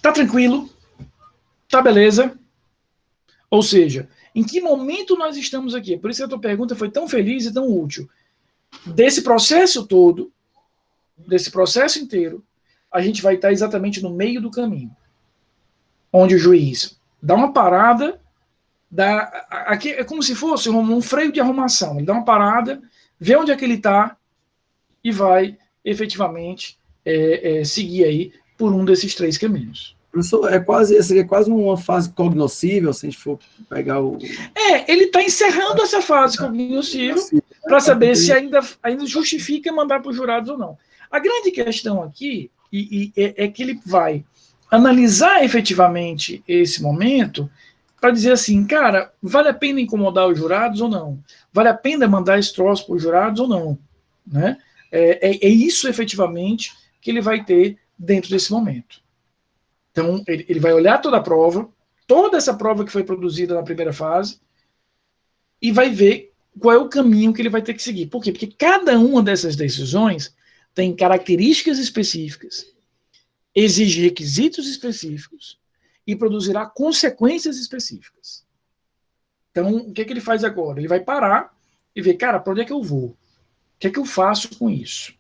S1: Tá tranquilo? Tá beleza? Ou seja, em que momento nós estamos aqui? Por isso que a tua pergunta foi tão feliz e tão útil. Desse processo todo, desse processo inteiro, a gente vai estar exatamente no meio do caminho, onde o juiz dá uma parada, aqui é como se fosse um freio de arrumação, ele dá uma parada, vê onde é que ele está e vai efetivamente seguir aí por um desses 3 caminhos.
S5: Professor, essa é quase uma fase cognoscível, se a gente for pegar o...
S1: ele está encerrando essa fase cognoscível para saber se ainda justifica mandar para os jurados ou não. A grande questão aqui é que ele vai analisar efetivamente esse momento para dizer assim, cara, vale a pena incomodar os jurados ou não? Vale a pena mandar esse troço para os jurados ou não? Né? É isso efetivamente que ele vai ter dentro desse momento. Então, ele vai olhar toda a prova, toda essa prova que foi produzida na primeira fase, e vai ver qual é o caminho que ele vai ter que seguir. Por quê? Porque cada uma dessas decisões tem características específicas, exige requisitos específicos e produzirá consequências específicas. Então, o que ele faz agora? Ele vai parar e ver, cara, para onde é que eu vou? O que é que eu faço com isso?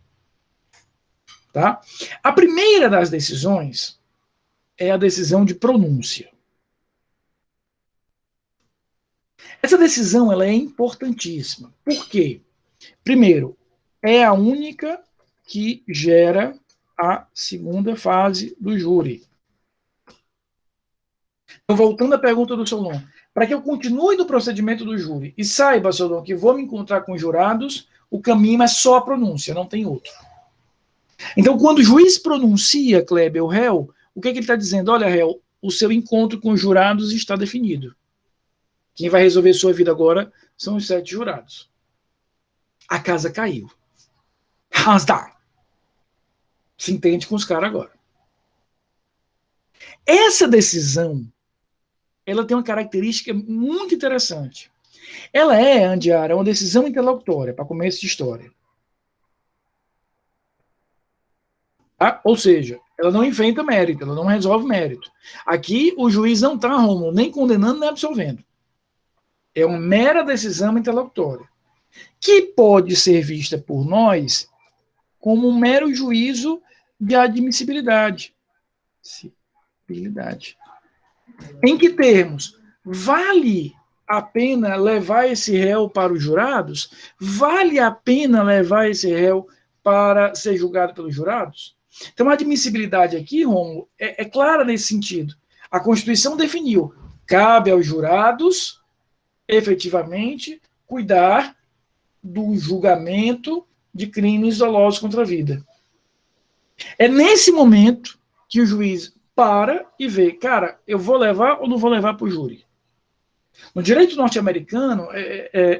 S1: Tá? A primeira das decisões é a decisão de pronúncia. Essa decisão ela é importantíssima. Por quê? Primeiro, é a única que gera a segunda fase do júri. Então, voltando à pergunta do Solon, para que eu continue no procedimento do júri e saiba, Solon, que vou me encontrar com jurados, o caminho é só a pronúncia, não tem outro. Então, quando o juiz pronuncia, Kleber, o réu, o que ele está dizendo? Olha, réu, o seu encontro com os jurados está definido. Quem vai resolver sua vida agora são os 7 jurados. A casa caiu. Hands down. Se entende com os caras agora. Essa decisão, ela tem uma característica muito interessante. Ela Andiara, uma decisão interlocutória, para começo de história. Tá? Ou seja, ela não inventa mérito, ela não resolve mérito. Aqui, o juiz não está, Romulo, nem condenando, nem absolvendo. É uma mera decisão interlocutória, que pode ser vista por nós como um mero juízo de admissibilidade. Em que termos? Vale a pena levar esse réu para os jurados? Vale a pena levar esse réu para ser julgado pelos jurados? Então, a admissibilidade aqui, Rômulo, é clara nesse sentido. A Constituição definiu, cabe aos jurados, efetivamente, cuidar do julgamento de crimes dolosos contra a vida. É nesse momento que o juiz para e vê, cara, eu vou levar ou não vou levar para o júri? No direito norte-americano,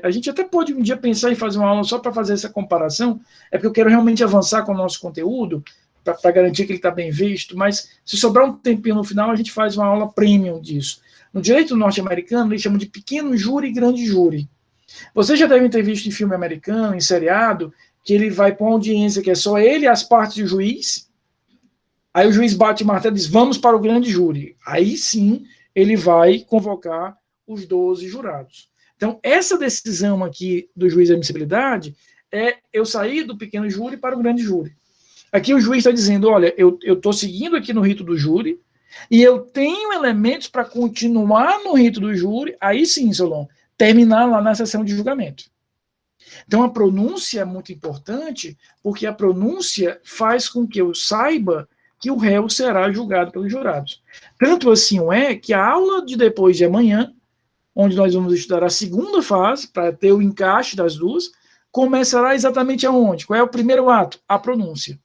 S1: a gente até pode um dia pensar em fazer uma aula só para fazer essa comparação, é porque eu quero realmente avançar com o nosso conteúdo, para garantir que ele está bem visto, mas se sobrar um tempinho no final, a gente faz uma aula premium disso. No direito norte-americano, eles chamam de pequeno júri e grande júri. Vocês já devem ter visto em filme americano, em seriado, que ele vai para uma audiência que é só ele, as partes e o juiz, aí o juiz bate o martelo e diz, vamos para o grande júri. Aí sim, ele vai convocar os 12 jurados. Então, essa decisão aqui do juiz de admissibilidade é eu sair do pequeno júri para o grande júri. Aqui o juiz está dizendo, olha, eu estou seguindo aqui no rito do júri e eu tenho elementos para continuar no rito do júri, aí sim, Solon, terminar lá na sessão de julgamento. Então, a pronúncia é muito importante, porque a pronúncia faz com que eu saiba que o réu será julgado pelos jurados. Tanto assim é que a aula de depois de amanhã, onde nós vamos estudar a segunda fase, para ter o encaixe das duas, começará exatamente aonde? Qual é o primeiro ato? A pronúncia.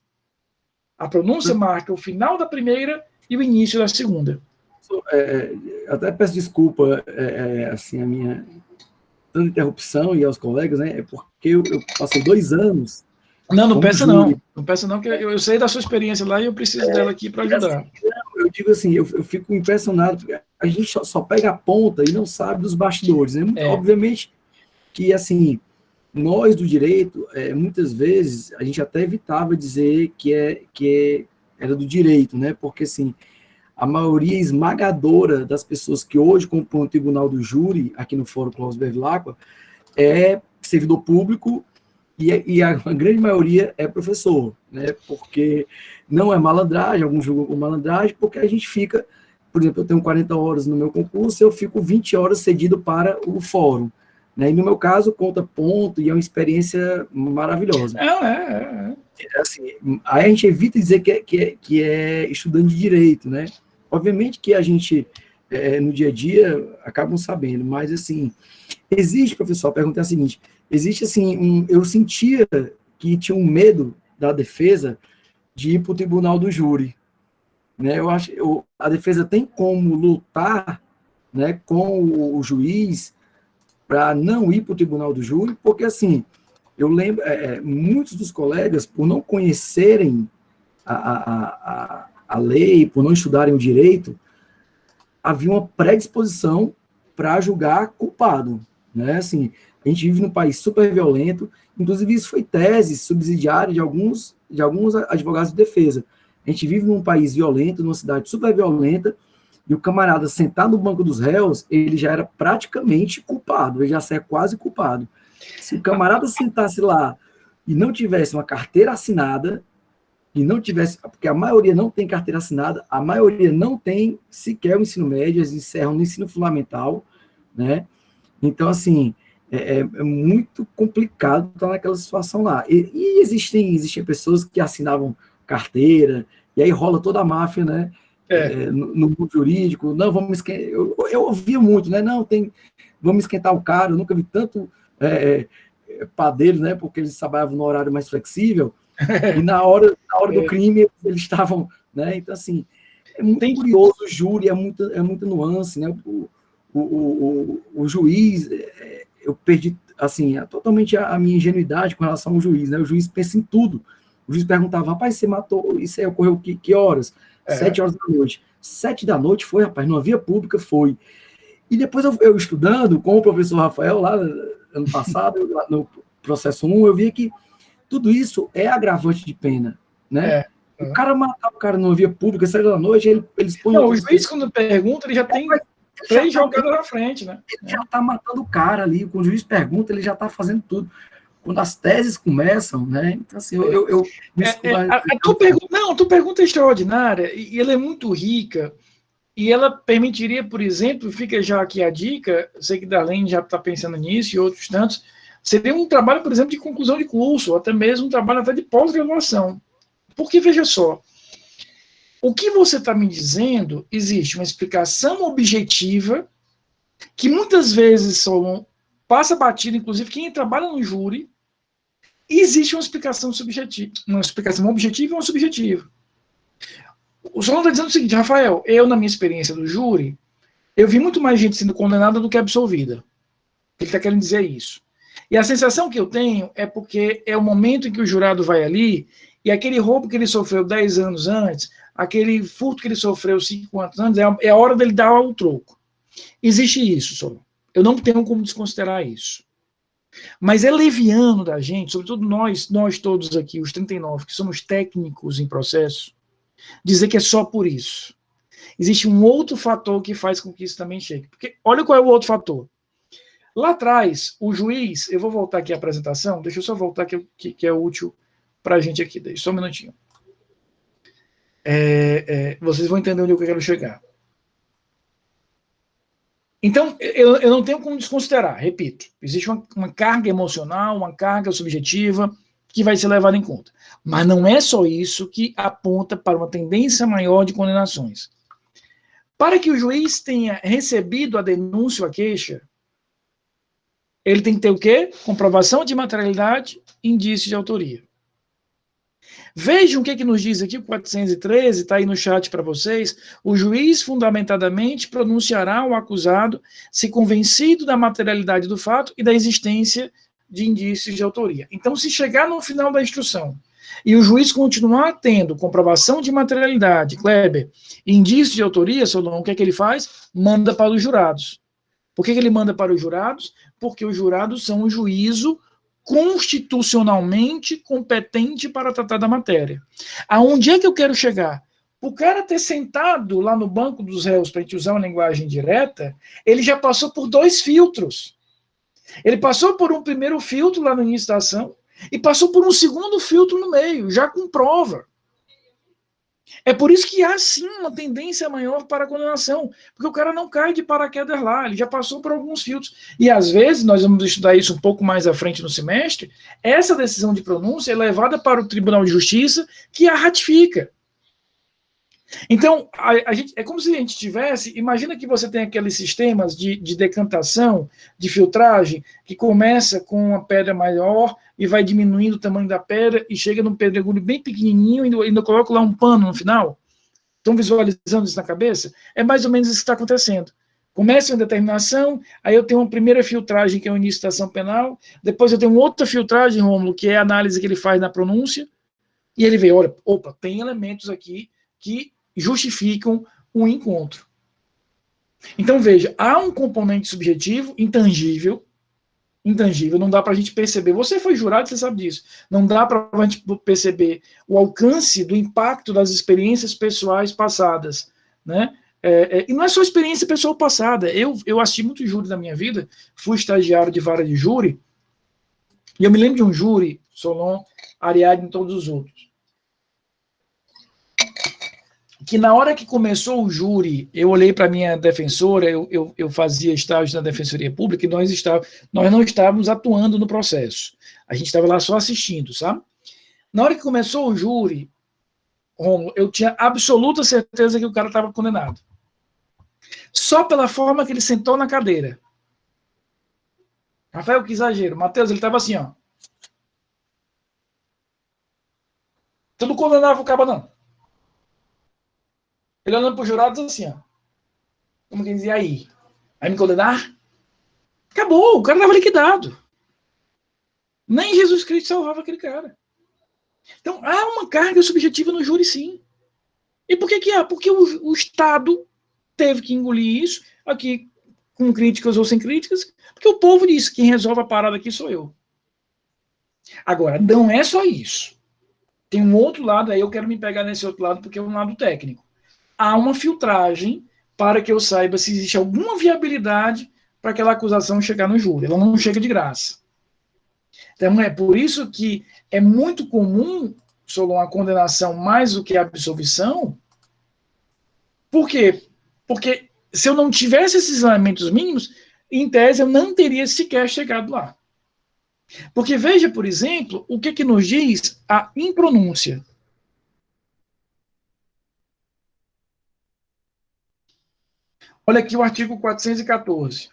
S1: A pronúncia marca o final da primeira e o início da segunda.
S5: Até peço desculpa, assim, a minha tanta interrupção e aos colegas, né? É porque eu passei 2 anos.
S1: Não peça não. Não peça não, que eu sei da sua experiência lá e eu preciso dela aqui para ajudar.
S5: Assim, eu digo assim, eu fico impressionado, porque a gente só pega a ponta e não sabe dos bastidores, né? Obviamente que, assim, nós do direito, muitas vezes, a gente até evitava dizer que era do direito, né? Porque, assim, a maioria esmagadora das pessoas que hoje compõem o tribunal do júri, aqui no Fórum Cláudio Bevilacqua, é servidor público e a grande maioria é professor, né? Porque não é malandragem, alguns julgam com malandragem, porque a gente fica, por exemplo, eu tenho 40 horas no meu concurso, eu fico 20 horas cedido para o fórum, né? E no meu caso, conta ponto e é uma experiência maravilhosa. Assim, aí a gente evita dizer que é estudante de direito, né? Obviamente que a gente, no dia a dia, acabam sabendo, mas, assim, existe, professor, a pergunta é a seguinte, existe, assim, eu sentia que tinha um medo da defesa de ir para o tribunal do júri, né? Eu acho a defesa tem como lutar, né, com o juiz para não ir para o tribunal do júri, porque, assim, eu lembro, muitos dos colegas, por não conhecerem a lei, por não estudarem o direito, havia uma predisposição para julgar culpado, né? Assim, a gente vive num país super violento, inclusive isso foi tese subsidiária de alguns advogados de defesa. A gente vive num país violento, numa cidade super violenta, e o camarada sentar no banco dos réus, ele já era praticamente culpado, ele já é quase culpado. Se o camarada sentasse lá e não tivesse uma carteira assinada, e não tivesse, porque a maioria não tem carteira assinada, a maioria não tem sequer o ensino médio, eles encerram no ensino fundamental, né? Então, assim, é muito complicado estar naquela situação lá. E existem pessoas que assinavam carteira, e aí rola toda a máfia, né? No mundo jurídico, não, vamos esquentar. Eu ouvia muito, né? Não, vamos esquentar o cara, eu nunca vi tanto padeiro, né? Porque eles trabalhavam no horário mais flexível, e na hora do crime eles estavam, né? Então, assim, é muito curioso o júri, é muita nuance, né? O juiz, eu perdi, assim, totalmente a minha ingenuidade com relação ao juiz, né? O juiz pensa em tudo. O juiz perguntava, rapaz, você matou, isso aí ocorreu que horas? 7 horas da noite. 7 da noite foi, rapaz, não havia pública, foi. E depois eu estudando com o professor Rafael, lá ano passado, no processo 1, eu vi que tudo isso é agravante de pena, né? O cara matar o cara não havia pública, 7 da noite, eles põem...
S1: Não, o juiz, quando pergunta, ele já tem 3 jogadores na frente, né?
S5: Ele já tá matando o cara ali, quando o juiz pergunta, ele já tá fazendo tudo. Quando as teses começam, né? Então, assim, a
S1: tua pergunta é extraordinária, e ela é muito rica, e ela permitiria, por exemplo, fica já aqui a dica, sei que Darlene já está pensando nisso, e outros tantos, seria um trabalho, por exemplo, de conclusão de curso, ou até mesmo um trabalho até de pós-graduação. Porque, veja só, o que você está me dizendo, existe uma explicação objetiva, que muitas vezes passa batido, inclusive quem trabalha no júri, e existe uma explicação subjetiva, uma explicação objetiva e uma subjetiva. O Solon está dizendo o seguinte, Rafael, eu, na minha experiência do júri, eu vi muito mais gente sendo condenada do que absolvida. Ele está querendo dizer isso. E a sensação que eu tenho é porque é o momento em que o jurado vai ali, e aquele roubo que ele sofreu 10 anos antes, aquele furto que ele sofreu 5 anos antes, é a hora dele dar o troco. Existe isso, Solon. Eu não tenho como desconsiderar isso. Mas é leviano da gente, sobretudo nós todos aqui, os 39, que somos técnicos em processo, dizer que é só por isso. Existe um outro fator que faz com que isso também chegue. Porque olha qual é o outro fator. Lá atrás, o juiz, eu vou voltar aqui à apresentação, deixa eu só voltar que é útil para a gente aqui, só um minutinho. Vocês vão entender onde eu quero chegar. Então, eu não tenho como desconsiderar, repito, existe uma carga emocional, uma carga subjetiva que vai ser levada em conta. Mas não é só isso que aponta para uma tendência maior de condenações. Para que o juiz tenha recebido a denúncia ou a queixa, ele tem que ter o quê? Comprovação de materialidade, indício de autoria. Vejam o que nos diz aqui o 413, está aí no chat para vocês. O juiz fundamentadamente pronunciará o acusado se convencido da materialidade do fato e da existência de indícios de autoria. Então, se chegar no final da instrução e o juiz continuar tendo comprovação de materialidade, Kleber, indício de autoria, Solon, o que é que ele faz? Manda para os jurados. Por que ele manda para os jurados? Porque os jurados são um juízo constitucionalmente competente para tratar da matéria. Aonde é que eu quero chegar? O cara ter sentado lá no banco dos réus, para a gente usar uma linguagem direta, ele já passou por 2 filtros. Ele passou por um primeiro filtro lá no início da ação e passou por um segundo filtro no meio, já com prova. É por isso que há, sim, uma tendência maior para a condenação, porque o cara não cai de paraquedas lá, ele já passou por alguns filtros. E, às vezes, nós vamos estudar isso um pouco mais à frente no semestre, essa decisão de pronúncia é levada para o Tribunal de Justiça, que a ratifica. Então, a gente, é como se a gente tivesse, imagina que você tem aqueles sistemas de decantação, de filtragem, que começa com uma pedra maior e vai diminuindo o tamanho da pedra e chega num pedregulho bem pequenininho e ainda coloca lá um pano no final. Estão visualizando isso na cabeça? É mais ou menos isso que está acontecendo. Começa uma determinação, aí eu tenho uma primeira filtragem, que é o início da ação penal, depois eu tenho outra filtragem, Rômulo, que é a análise que ele faz na pronúncia, e ele vê, olha, opa, tem elementos aqui que justificam o encontro. Então, veja, há um componente subjetivo, intangível, não dá para a gente perceber. Você foi jurado, você sabe disso. Não dá para a gente perceber o alcance do impacto das experiências pessoais passadas, né? E não é só experiência pessoal passada. Eu assisti muito júri na minha vida, fui estagiário de vara de júri, e eu me lembro de um júri, Solon, Ariadne e todos os outros, que na hora que começou o júri, eu olhei para a minha defensora, eu fazia estágio na Defensoria Pública e nós não estávamos atuando no processo. A gente estava lá só assistindo, sabe? Na hora que começou o júri, Rômulo, eu tinha absoluta certeza que o cara estava condenado. Só pela forma que ele sentou na cadeira. Rafael, que exagero. Matheus, ele estava assim, ó. Tu não condenava o cara, não. Ele olhando para os jurados assim, ó. Como quem dizia, aí? Vai me condenar? Acabou, o cara estava liquidado. Nem Jesus Cristo salvava aquele cara. Então, há uma carga subjetiva no júri, sim. E por que há? Porque o Estado teve que engolir isso, aqui com críticas ou sem críticas, porque o povo disse, quem resolve a parada aqui sou eu. Agora, não é só isso. Tem um outro lado, aí eu quero me pegar nesse outro lado, porque é um lado técnico. Há uma filtragem para que eu saiba se existe alguma viabilidade para aquela acusação chegar no júri. Ela não chega de graça. Então, é por isso que é muito comum, Solon, a condenação mais do que a absolvição. Por quê? Porque se eu não tivesse esses elementos mínimos, em tese eu não teria sequer chegado lá. Porque veja, por exemplo, o que nos diz a impronúncia. Olha aqui o artigo 414.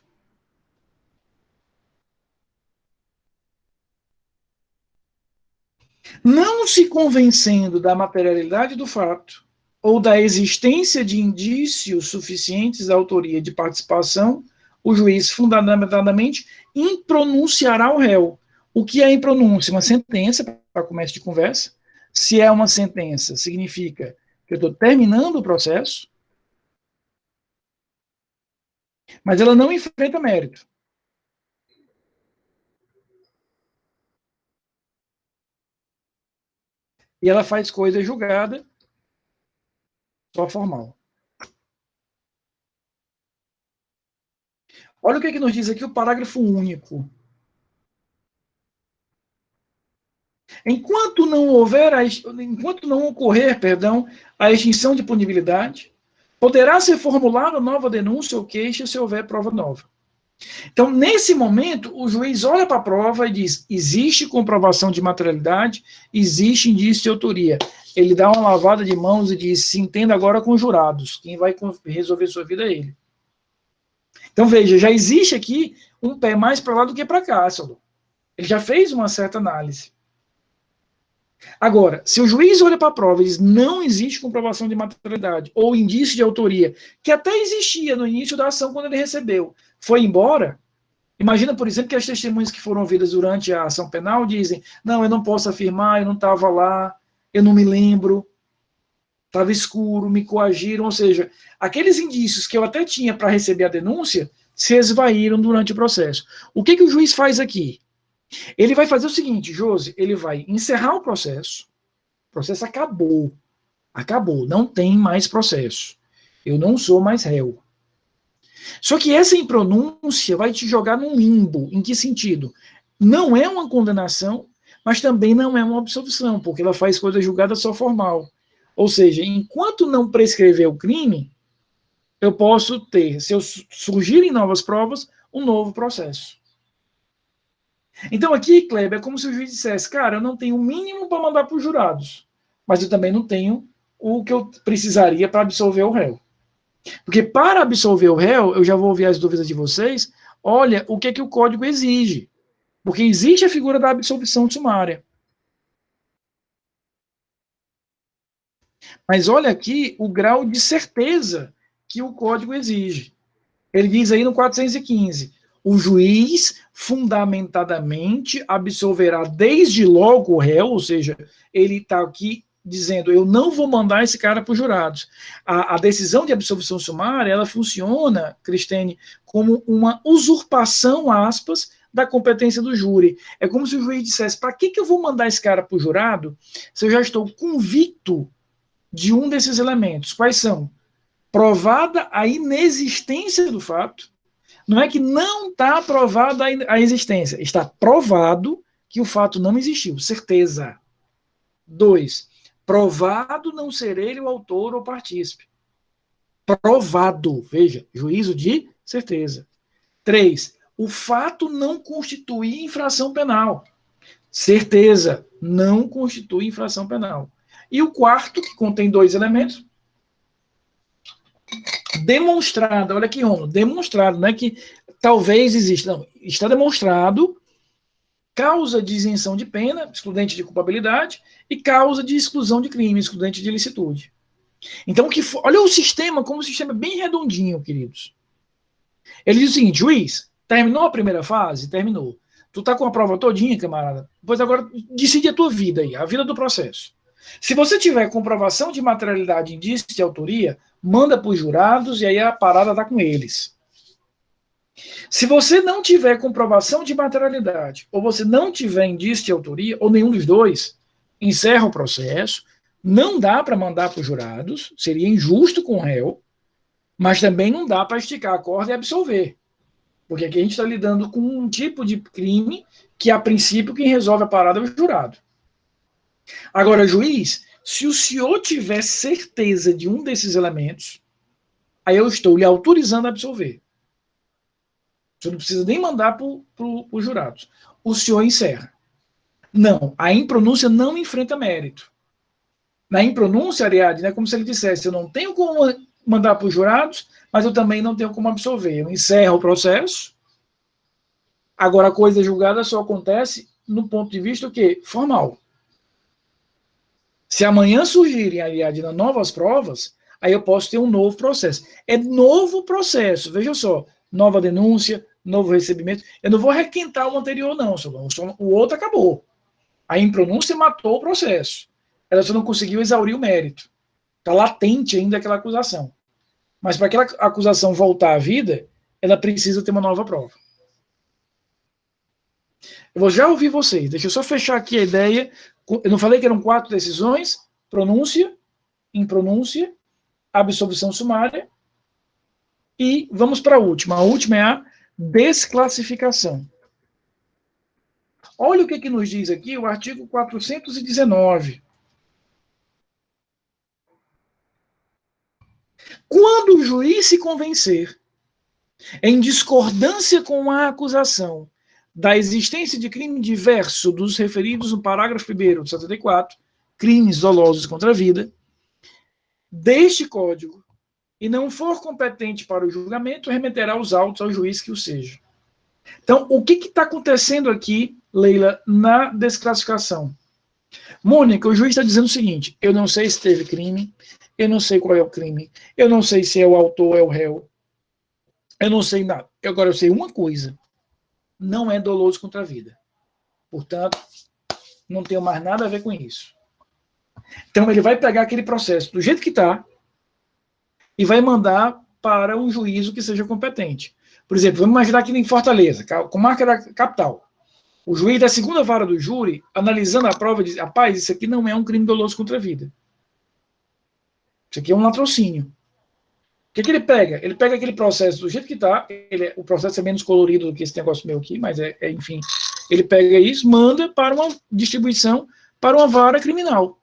S1: Não se convencendo da materialidade do fato ou da existência de indícios suficientes da autoria de participação, o juiz fundamentadamente impronunciará o réu. O que é impronúncia? Uma sentença, para começo de conversa. Se é uma sentença, significa que eu estou terminando o processo, mas ela não enfrenta mérito. E ela faz coisa julgada só formal. Olha o que nos diz aqui o parágrafo único. Enquanto não ocorrer, a extinção de punibilidade, poderá ser formulada nova denúncia ou queixa se houver prova nova. Então, nesse momento, o juiz olha para a prova e diz: existe comprovação de materialidade, existe indício de autoria. Ele dá uma lavada de mãos e diz: se entenda agora com jurados, quem vai resolver sua vida é ele. Então, veja, já existe aqui um pé mais para lá do que para cá, Saulo. Ele já fez uma certa análise. Agora, se o juiz olha para a prova e diz: não existe comprovação de materialidade ou indício de autoria, que até existia no início da ação quando ele recebeu, foi embora, imagina, por exemplo, que as testemunhas que foram ouvidas durante a ação penal dizem: não, eu não posso afirmar, eu não estava lá, eu não me lembro, estava escuro, me coagiram, ou seja, aqueles indícios que eu até tinha para receber a denúncia se esvaíram durante o processo. O que o juiz faz aqui? Ele vai fazer o seguinte, Josi, ele vai encerrar o processo acabou, não tem mais processo, eu não sou mais réu. Só que essa impronúncia vai te jogar num limbo. Em que sentido? Não é uma condenação, mas também não é uma absolvição, porque ela faz coisa julgada só formal. Ou seja, enquanto não prescrever o crime, eu posso ter, se surgirem novas provas, um novo processo. Então aqui, Kleber, é como se o juiz dissesse: cara, eu não tenho o mínimo para mandar para os jurados, mas eu também não tenho o que eu precisaria para absolver o réu. Porque para absolver o réu, eu já vou ouvir as dúvidas de vocês, olha o que o código exige. Porque existe a figura da absolvição sumária. Mas olha aqui o grau de certeza que o código exige. Ele diz aí no 415, o juiz fundamentadamente absolverá desde logo o réu, ou seja, ele está aqui dizendo: eu não vou mandar esse cara para os jurados. A decisão de absolvição sumária, ela funciona, Cristine, como uma usurpação, aspas, da competência do júri. É como se o juiz dissesse: para que eu vou mandar esse cara para o jurado se eu já estou convicto de um desses elementos? Quais são? Provada a inexistência do fato. Não é que não está provada a existência, está provado que o fato não existiu, certeza. 2, provado não ser ele o autor ou partícipe. Provado, veja, juízo de certeza. 3, o fato não constitui infração penal. Certeza, não constitui infração penal. E o quarto, que contém 2 elementos, demonstrado, olha aqui, Romulo, demonstrado, não é que talvez exista, não, está demonstrado causa de isenção de pena, excludente de culpabilidade, e causa de exclusão de crime, excludente de ilicitude. Então, olha o sistema, como o sistema é bem redondinho, queridos. Ele diz o seguinte: juiz, terminou a primeira fase? Terminou. Tu tá com a prova todinha, camarada? Pois agora decide a tua vida aí, a vida do processo. Se você tiver comprovação de materialidade e indício de autoria, manda para os jurados e aí a parada está com eles. Se você não tiver comprovação de materialidade, ou você não tiver indício de autoria, ou nenhum dos dois, encerra o processo, não dá para mandar para os jurados, seria injusto com o réu, mas também não dá para esticar a corda e absolver. Porque aqui a gente está lidando com um tipo de crime que, a princípio, quem resolve a parada é o jurado. Agora, juiz, se o senhor tiver certeza de um desses elementos, aí eu estou lhe autorizando a absolver. O senhor não precisa nem mandar para os jurados. O senhor encerra. Não, a impronúncia não enfrenta mérito. Na impronúncia, Ariadne, é como se ele dissesse: eu não tenho como mandar para os jurados, mas eu também não tenho como absolver. Eu encerro o processo. Agora, a coisa julgada só acontece no ponto de vista o quê? Formal. Se amanhã surgirem, Ariadna, novas provas, aí eu posso ter um novo processo. É novo processo, veja só. Nova denúncia, novo recebimento. Eu não vou requentar o anterior, não. O outro acabou. A impronúncia matou o processo. Ela só não conseguiu exaurir o mérito. Está latente ainda aquela acusação. Mas para aquela acusação voltar à vida, ela precisa ter uma nova prova. Eu vou já ouvir vocês. Deixa eu só fechar aqui a ideia. Eu não falei que eram 4 decisões? Pronúncia, impronúncia, absolvição sumária. E vamos para a última. A última é a desclassificação. Olha o que nos diz aqui o artigo 419. Quando o juiz se convencer, em discordância com a acusação, da existência de crime diverso dos referidos no parágrafo 1º do 74, crimes dolosos contra a vida, deste Código, e não for competente para o julgamento, remeterá os autos ao juiz que o seja. Então, o que está acontecendo aqui, Leila, na desclassificação? Mônica, o juiz está dizendo o seguinte: eu não sei se teve crime, eu não sei qual é o crime, eu não sei se é o autor ou é o réu, eu não sei nada. Agora eu sei uma coisa: não é doloso contra a vida. Portanto, não tenho mais nada a ver com isso. Então, ele vai pegar aquele processo do jeito que está e vai mandar para um juízo que seja competente. Por exemplo, vamos imaginar aqui em Fortaleza, comarca da capital. O juiz da 2ª vara do júri, analisando a prova, diz: rapaz, isso aqui não é um crime doloso contra a vida. Isso aqui é um latrocínio. O que ele pega? Ele pega aquele processo do jeito que está, o processo é menos colorido do que esse negócio meu aqui, mas enfim, ele pega isso, manda para uma distribuição para uma vara criminal.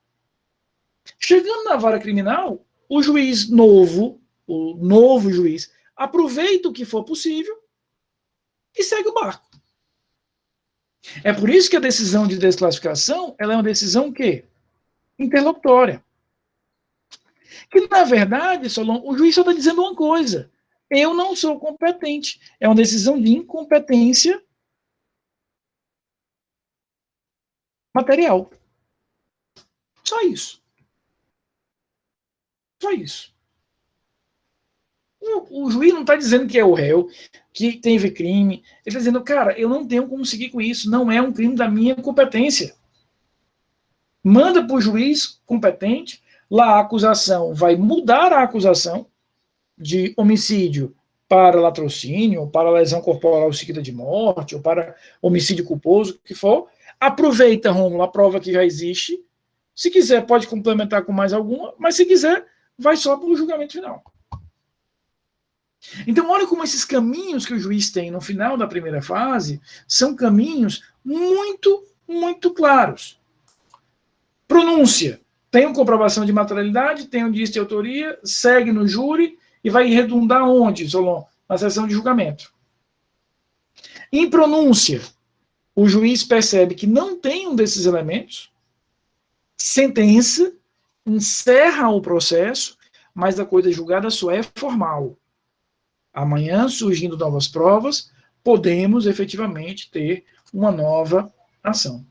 S1: Chegando na vara criminal, o juiz novo, o novo juiz, aproveita o que for possível e segue o barco. É por isso que a decisão de desclassificação, ela é uma decisão que? Interlocutória. Que, na verdade, Solon, o juiz só está dizendo uma coisa: eu não sou competente. É uma decisão de incompetência material. Só isso. Só isso. O juiz não está dizendo que é o réu, que teve crime. Ele está dizendo: cara, eu não tenho como seguir com isso. Não é um crime da minha competência. Manda para o juiz competente. Lá a acusação vai mudar a acusação de homicídio para latrocínio, para lesão corporal seguida de morte, ou para homicídio culposo, o que for. Aproveita, Rômulo, a prova que já existe. Se quiser, pode complementar com mais alguma, mas se quiser, vai só para o julgamento final. Então, olha como esses caminhos que o juiz tem no final da primeira fase são caminhos muito, muito claros. Pronúncia. Tem uma comprovação de materialidade, tem um indício de autoria, segue no júri e vai redundar onde, Solon? Na sessão de julgamento. Em pronúncia, o juiz percebe que não tem um desses elementos, sentença, encerra o processo, mas a coisa julgada só é formal. Amanhã, surgindo novas provas, podemos efetivamente ter uma nova ação.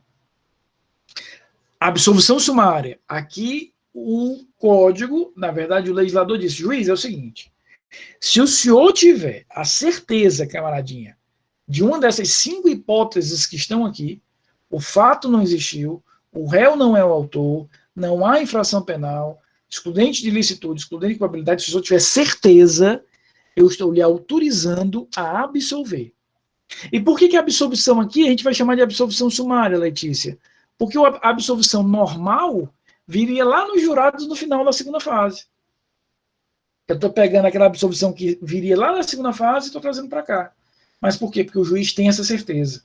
S1: Absolvição sumária. Aqui o código, na verdade o legislador disse: juiz, é o seguinte, se o senhor tiver a certeza, camaradinha, de uma dessas 5 hipóteses que estão aqui, o fato não existiu, o réu não é o autor, não há infração penal, excludente de ilicitude, excludente de culpabilidade, se o senhor tiver certeza, eu estou lhe autorizando a absolver. E por que a absolvição aqui a gente vai chamar de absolvição sumária, Letícia? Porque a absolvição normal viria lá nos jurados no final da 2ª fase. Eu estou pegando aquela absolvição que viria lá na 2ª fase e estou trazendo para cá. Mas por quê? Porque o juiz tem essa certeza.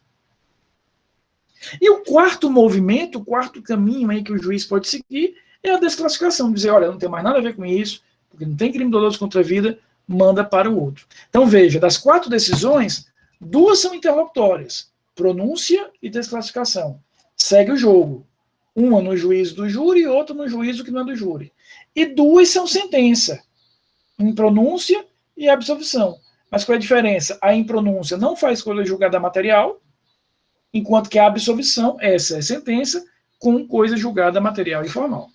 S1: E o quarto movimento, o quarto caminho aí que o juiz pode seguir é a desclassificação. Dizer: olha, não tem mais nada a ver com isso, porque não tem crime doloso contra a vida, manda para o outro. Então veja, das 4 decisões, 2 são interlocutórias: pronúncia e desclassificação. Segue o jogo. Uma no juízo do júri e outra no juízo que não é do júri. E 2 são sentença. Em pronúncia, e a absolvição. Mas qual é a diferença? A impronúncia não faz coisa julgada material, enquanto que a absolvição, essa é sentença, com coisa julgada material e formal.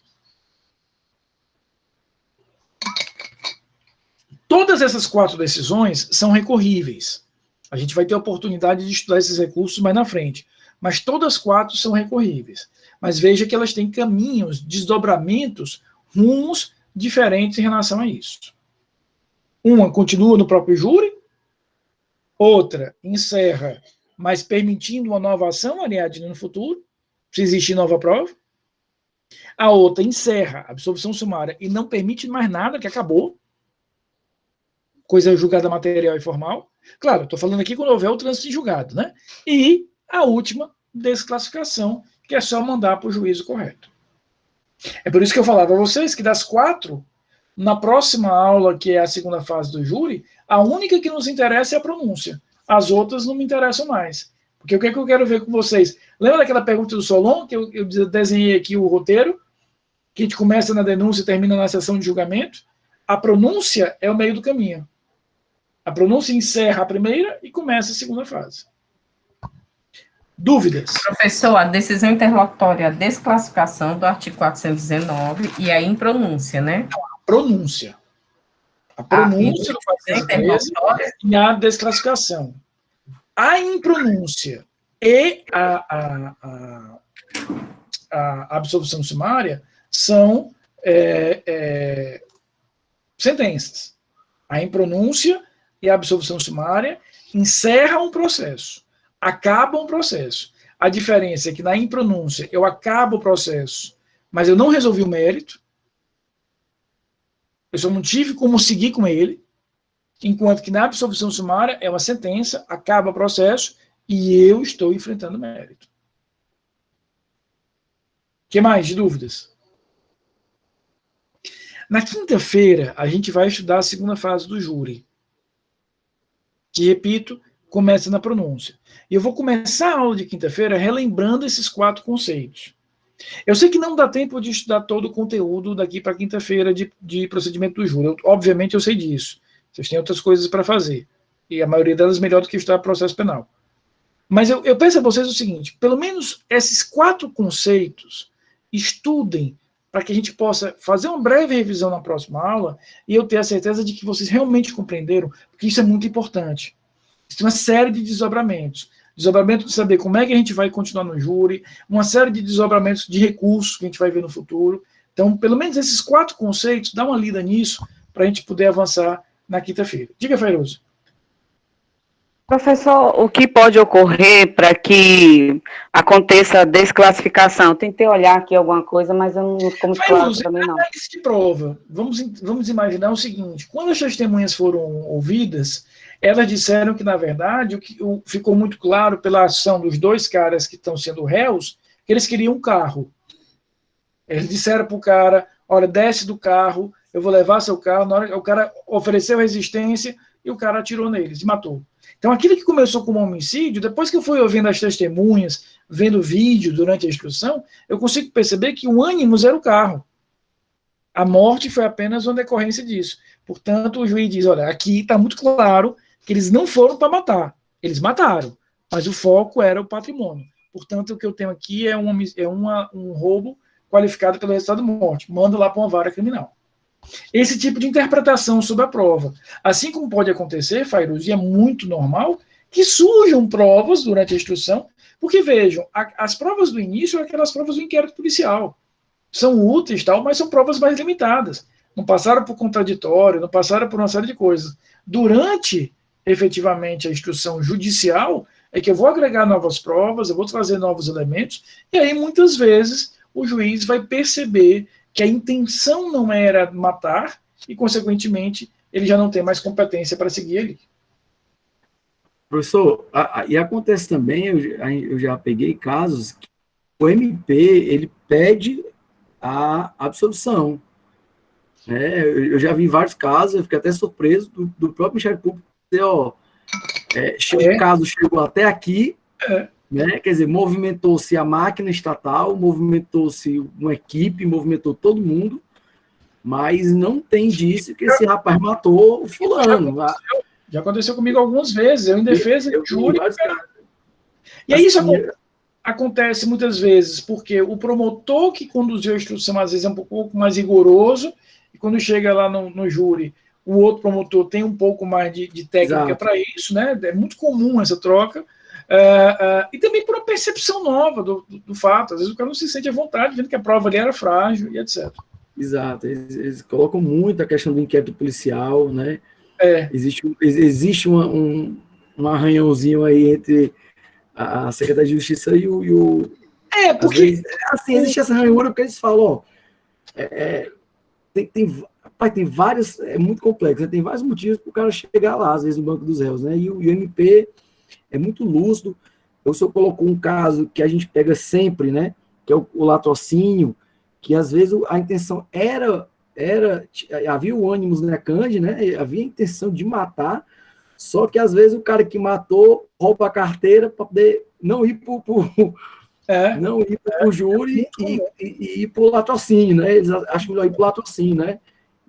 S1: Todas essas 4 decisões são recorríveis. A gente vai ter a oportunidade de estudar esses recursos mais na frente. Mas todas 4 são recorríveis. Mas veja que elas têm caminhos, desdobramentos, rumos diferentes em relação a isso. Uma continua no próprio júri, outra encerra, mas permitindo uma nova ação, aliás, no futuro, se existir nova prova. A outra encerra a absolvição sumária e não permite mais nada, que acabou. Coisa julgada material e formal. Claro, estou falando aqui quando houver o trânsito de julgado, né? E a última, desclassificação, que é só mandar para o juízo correto. É por isso que eu falava a vocês que das 4, na próxima aula, que é a segunda fase do júri, a única que nos interessa é a pronúncia. As outras não me interessam mais. Porque o que é que eu quero ver com vocês? Lembra daquela pergunta do Solon, que eu desenhei aqui o roteiro, que a gente começa na denúncia e termina na sessão de julgamento? A pronúncia é o meio do caminho. A pronúncia encerra a primeira e começa a segunda fase. Dúvidas?
S3: Professor, a decisão interlocutória, a desclassificação do artigo 419 e a impronúncia, né?
S1: Pronúncia. A pronúncia e a desclassificação. A impronúncia e a absolvição sumária são sentenças. A impronúncia e a absolvição sumária encerram um processo, acabam um processo. A diferença é que na impronúncia eu acabo o processo, mas eu não resolvi o mérito, eu só não tive como seguir com ele, enquanto que na absolvição sumária é uma sentença, acaba o processo e eu estou enfrentando o mérito. O que mais de dúvidas? Na quinta-feira, a gente vai estudar a segunda fase do júri, que, repito, começa na pronúncia. E eu vou começar a aula de quinta-feira relembrando esses 4 conceitos. Eu sei que não dá tempo de estudar todo o conteúdo daqui para quinta-feira de procedimento do júri. Obviamente eu sei disso. Vocês têm outras coisas para fazer. E a maioria delas melhor do que estudar processo penal. Mas eu peço a vocês o seguinte, pelo menos esses 4 conceitos, estudem para que a gente possa fazer uma breve revisão na próxima aula e eu ter a certeza de que vocês realmente compreenderam, porque isso é muito importante. Tem uma série de desdobramentos. Desdobramento de saber como é que a gente vai continuar no júri, uma série de desdobramentos de recursos que a gente vai ver no futuro. Então, pelo menos esses 4 conceitos, dá uma lida nisso para a gente poder avançar na quinta-feira. Diga, Fairoso.
S6: Professor, o que pode ocorrer para que aconteça a desclassificação? Tentei olhar aqui alguma coisa, mas eu não ficou muito claro também, não.
S1: Análise de prova. Vamos imaginar o seguinte, quando as testemunhas foram ouvidas, elas disseram que, na verdade, ficou muito claro pela ação dos 2 caras que estão sendo réus, que eles queriam um carro. Eles disseram para o cara, olha, desce do carro, eu vou levar seu carro. Na hora, o cara ofereceu resistência e o cara atirou neles e matou. Então, aquilo que começou como homicídio, depois que eu fui ouvindo as testemunhas, vendo o vídeo durante a instrução, eu consigo perceber que o ânimos era o carro. A morte foi apenas uma decorrência disso. Portanto, o juiz diz, olha, aqui está muito claro que eles não foram para matar. Eles mataram, mas o foco era o patrimônio. Portanto, o que eu tenho aqui é um roubo qualificado pelo resultado de morte. Manda lá para uma vara criminal. Esse tipo de interpretação sobre a prova. Assim como pode acontecer, Fairoso, e é muito normal, que surjam provas durante a instrução, porque vejam, as provas do início são aquelas provas do inquérito policial. São úteis, tal, mas são provas mais limitadas. Não passaram por contraditório, não passaram por uma série de coisas. Durante, efetivamente, a instrução judicial, é que eu vou agregar novas provas, eu vou trazer novos elementos, e aí, muitas vezes, o juiz vai perceber que a intenção não era matar e, consequentemente, ele já não tem mais competência para seguir ali.
S5: Professor, e acontece também, eu já peguei casos que o MP, ele pede a absolvição. Eu já vi vários casos, eu fiquei até surpreso do próprio Ministério Público dizer, o caso chegou até aqui, né? Quer dizer, movimentou-se a máquina estatal, movimentou-se uma equipe, movimentou todo mundo, mas não tem indício que esse rapaz matou o fulano.
S1: Já aconteceu comigo algumas vezes, eu em defesa do júri. E aí isso acontece muitas vezes porque o promotor que conduziu a instrução às vezes é um pouco mais rigoroso, e quando chega lá no júri, o outro promotor tem um pouco mais de técnica para isso, né? É muito comum essa troca. E também por uma percepção nova do fato. Às vezes o cara não se sente à vontade, vendo que a prova ali era frágil e etc.
S5: Exato. Eles colocam muito a questão do inquérito policial, né? Existe um arranhãozinho aí entre a Secretaria de Justiça e o...
S1: porque...
S5: Vezes, assim, existe essa ranhura porque eles falam, tem vários... É muito complexo, né? Tem vários motivos para o cara chegar lá, às vezes, no banco dos réus, né? E o MP é muito lúcido. O senhor colocou um caso que a gente pega sempre, né? Que é o latrocínio, que às vezes a intenção era havia o ânimo, né, Cândido, né? Havia a intenção de matar, só que às vezes o cara que matou rouba a carteira para poder não ir para o júri e ir para o latrocínio, né? Eles acham melhor ir para o latrocínio, né?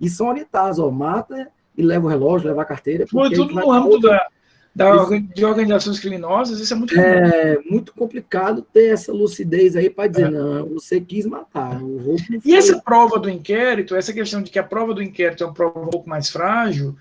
S5: E são orientados, mata e leva o relógio, leva a carteira.
S1: Foi tudo no âmbito de organizações criminosas, isso é muito comum.
S5: É muito complicado ter essa lucidez aí para dizer, não, você quis matar.
S1: E essa prova do inquérito, essa questão de que a prova do inquérito é uma prova um pouco mais frágil,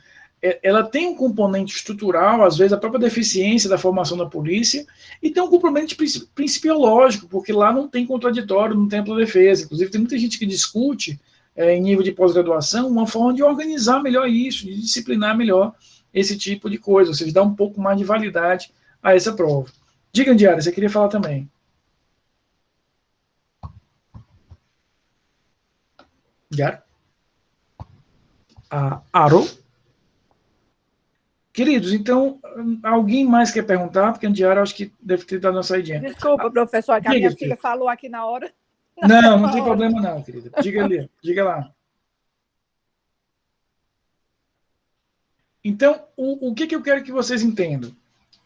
S1: ela tem um componente estrutural, às vezes a própria deficiência da formação da polícia, e tem um componente principiológico, porque lá não tem contraditório, não tem ampla defesa. Inclusive, tem muita gente que discute, em nível de pós-graduação, uma forma de organizar melhor isso, de disciplinar melhor esse tipo de coisa, ou seja, dar um pouco mais de validade a essa prova. Diga, Diária, você queria falar também. Diária? Aro? Queridos, então, alguém mais quer perguntar? Porque a Diária, acho que deve ter dado uma saidinha.
S7: Desculpa, professor, que a minha filha falou aqui na hora.
S1: Não tem problema não, querida. Diga lá. Então, o que eu quero que vocês entendam?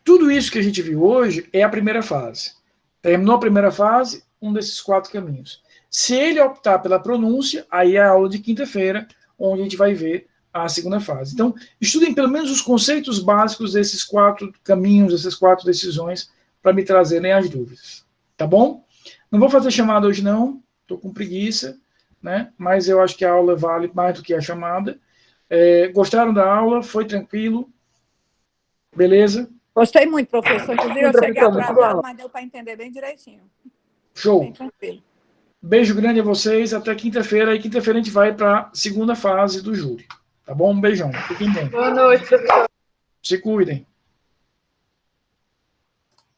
S1: Tudo isso que a gente viu hoje é a primeira fase. Terminou a primeira fase, um desses 4 caminhos. Se ele optar pela pronúncia, aí é a aula de quinta-feira, onde a gente vai ver a segunda fase. Então, estudem pelo menos os conceitos básicos desses 4 caminhos, dessas 4 decisões, para me trazerem as dúvidas. Tá bom? Não vou fazer chamada hoje não, estou com preguiça, né? Mas eu acho que a aula vale mais do que a chamada. Gostaram da aula? Foi tranquilo? Beleza?
S7: Gostei muito, professor. Inclusive, eu cheguei atrasado, mas deu para entender bem direitinho.
S1: Show.
S7: Bem tranquilo.
S1: Beijo grande a vocês. Até quinta-feira. E quinta-feira a gente vai para a segunda fase do júri. Tá bom? Um beijão. Fiquem bem.
S8: Boa noite, professor.
S1: Se cuidem.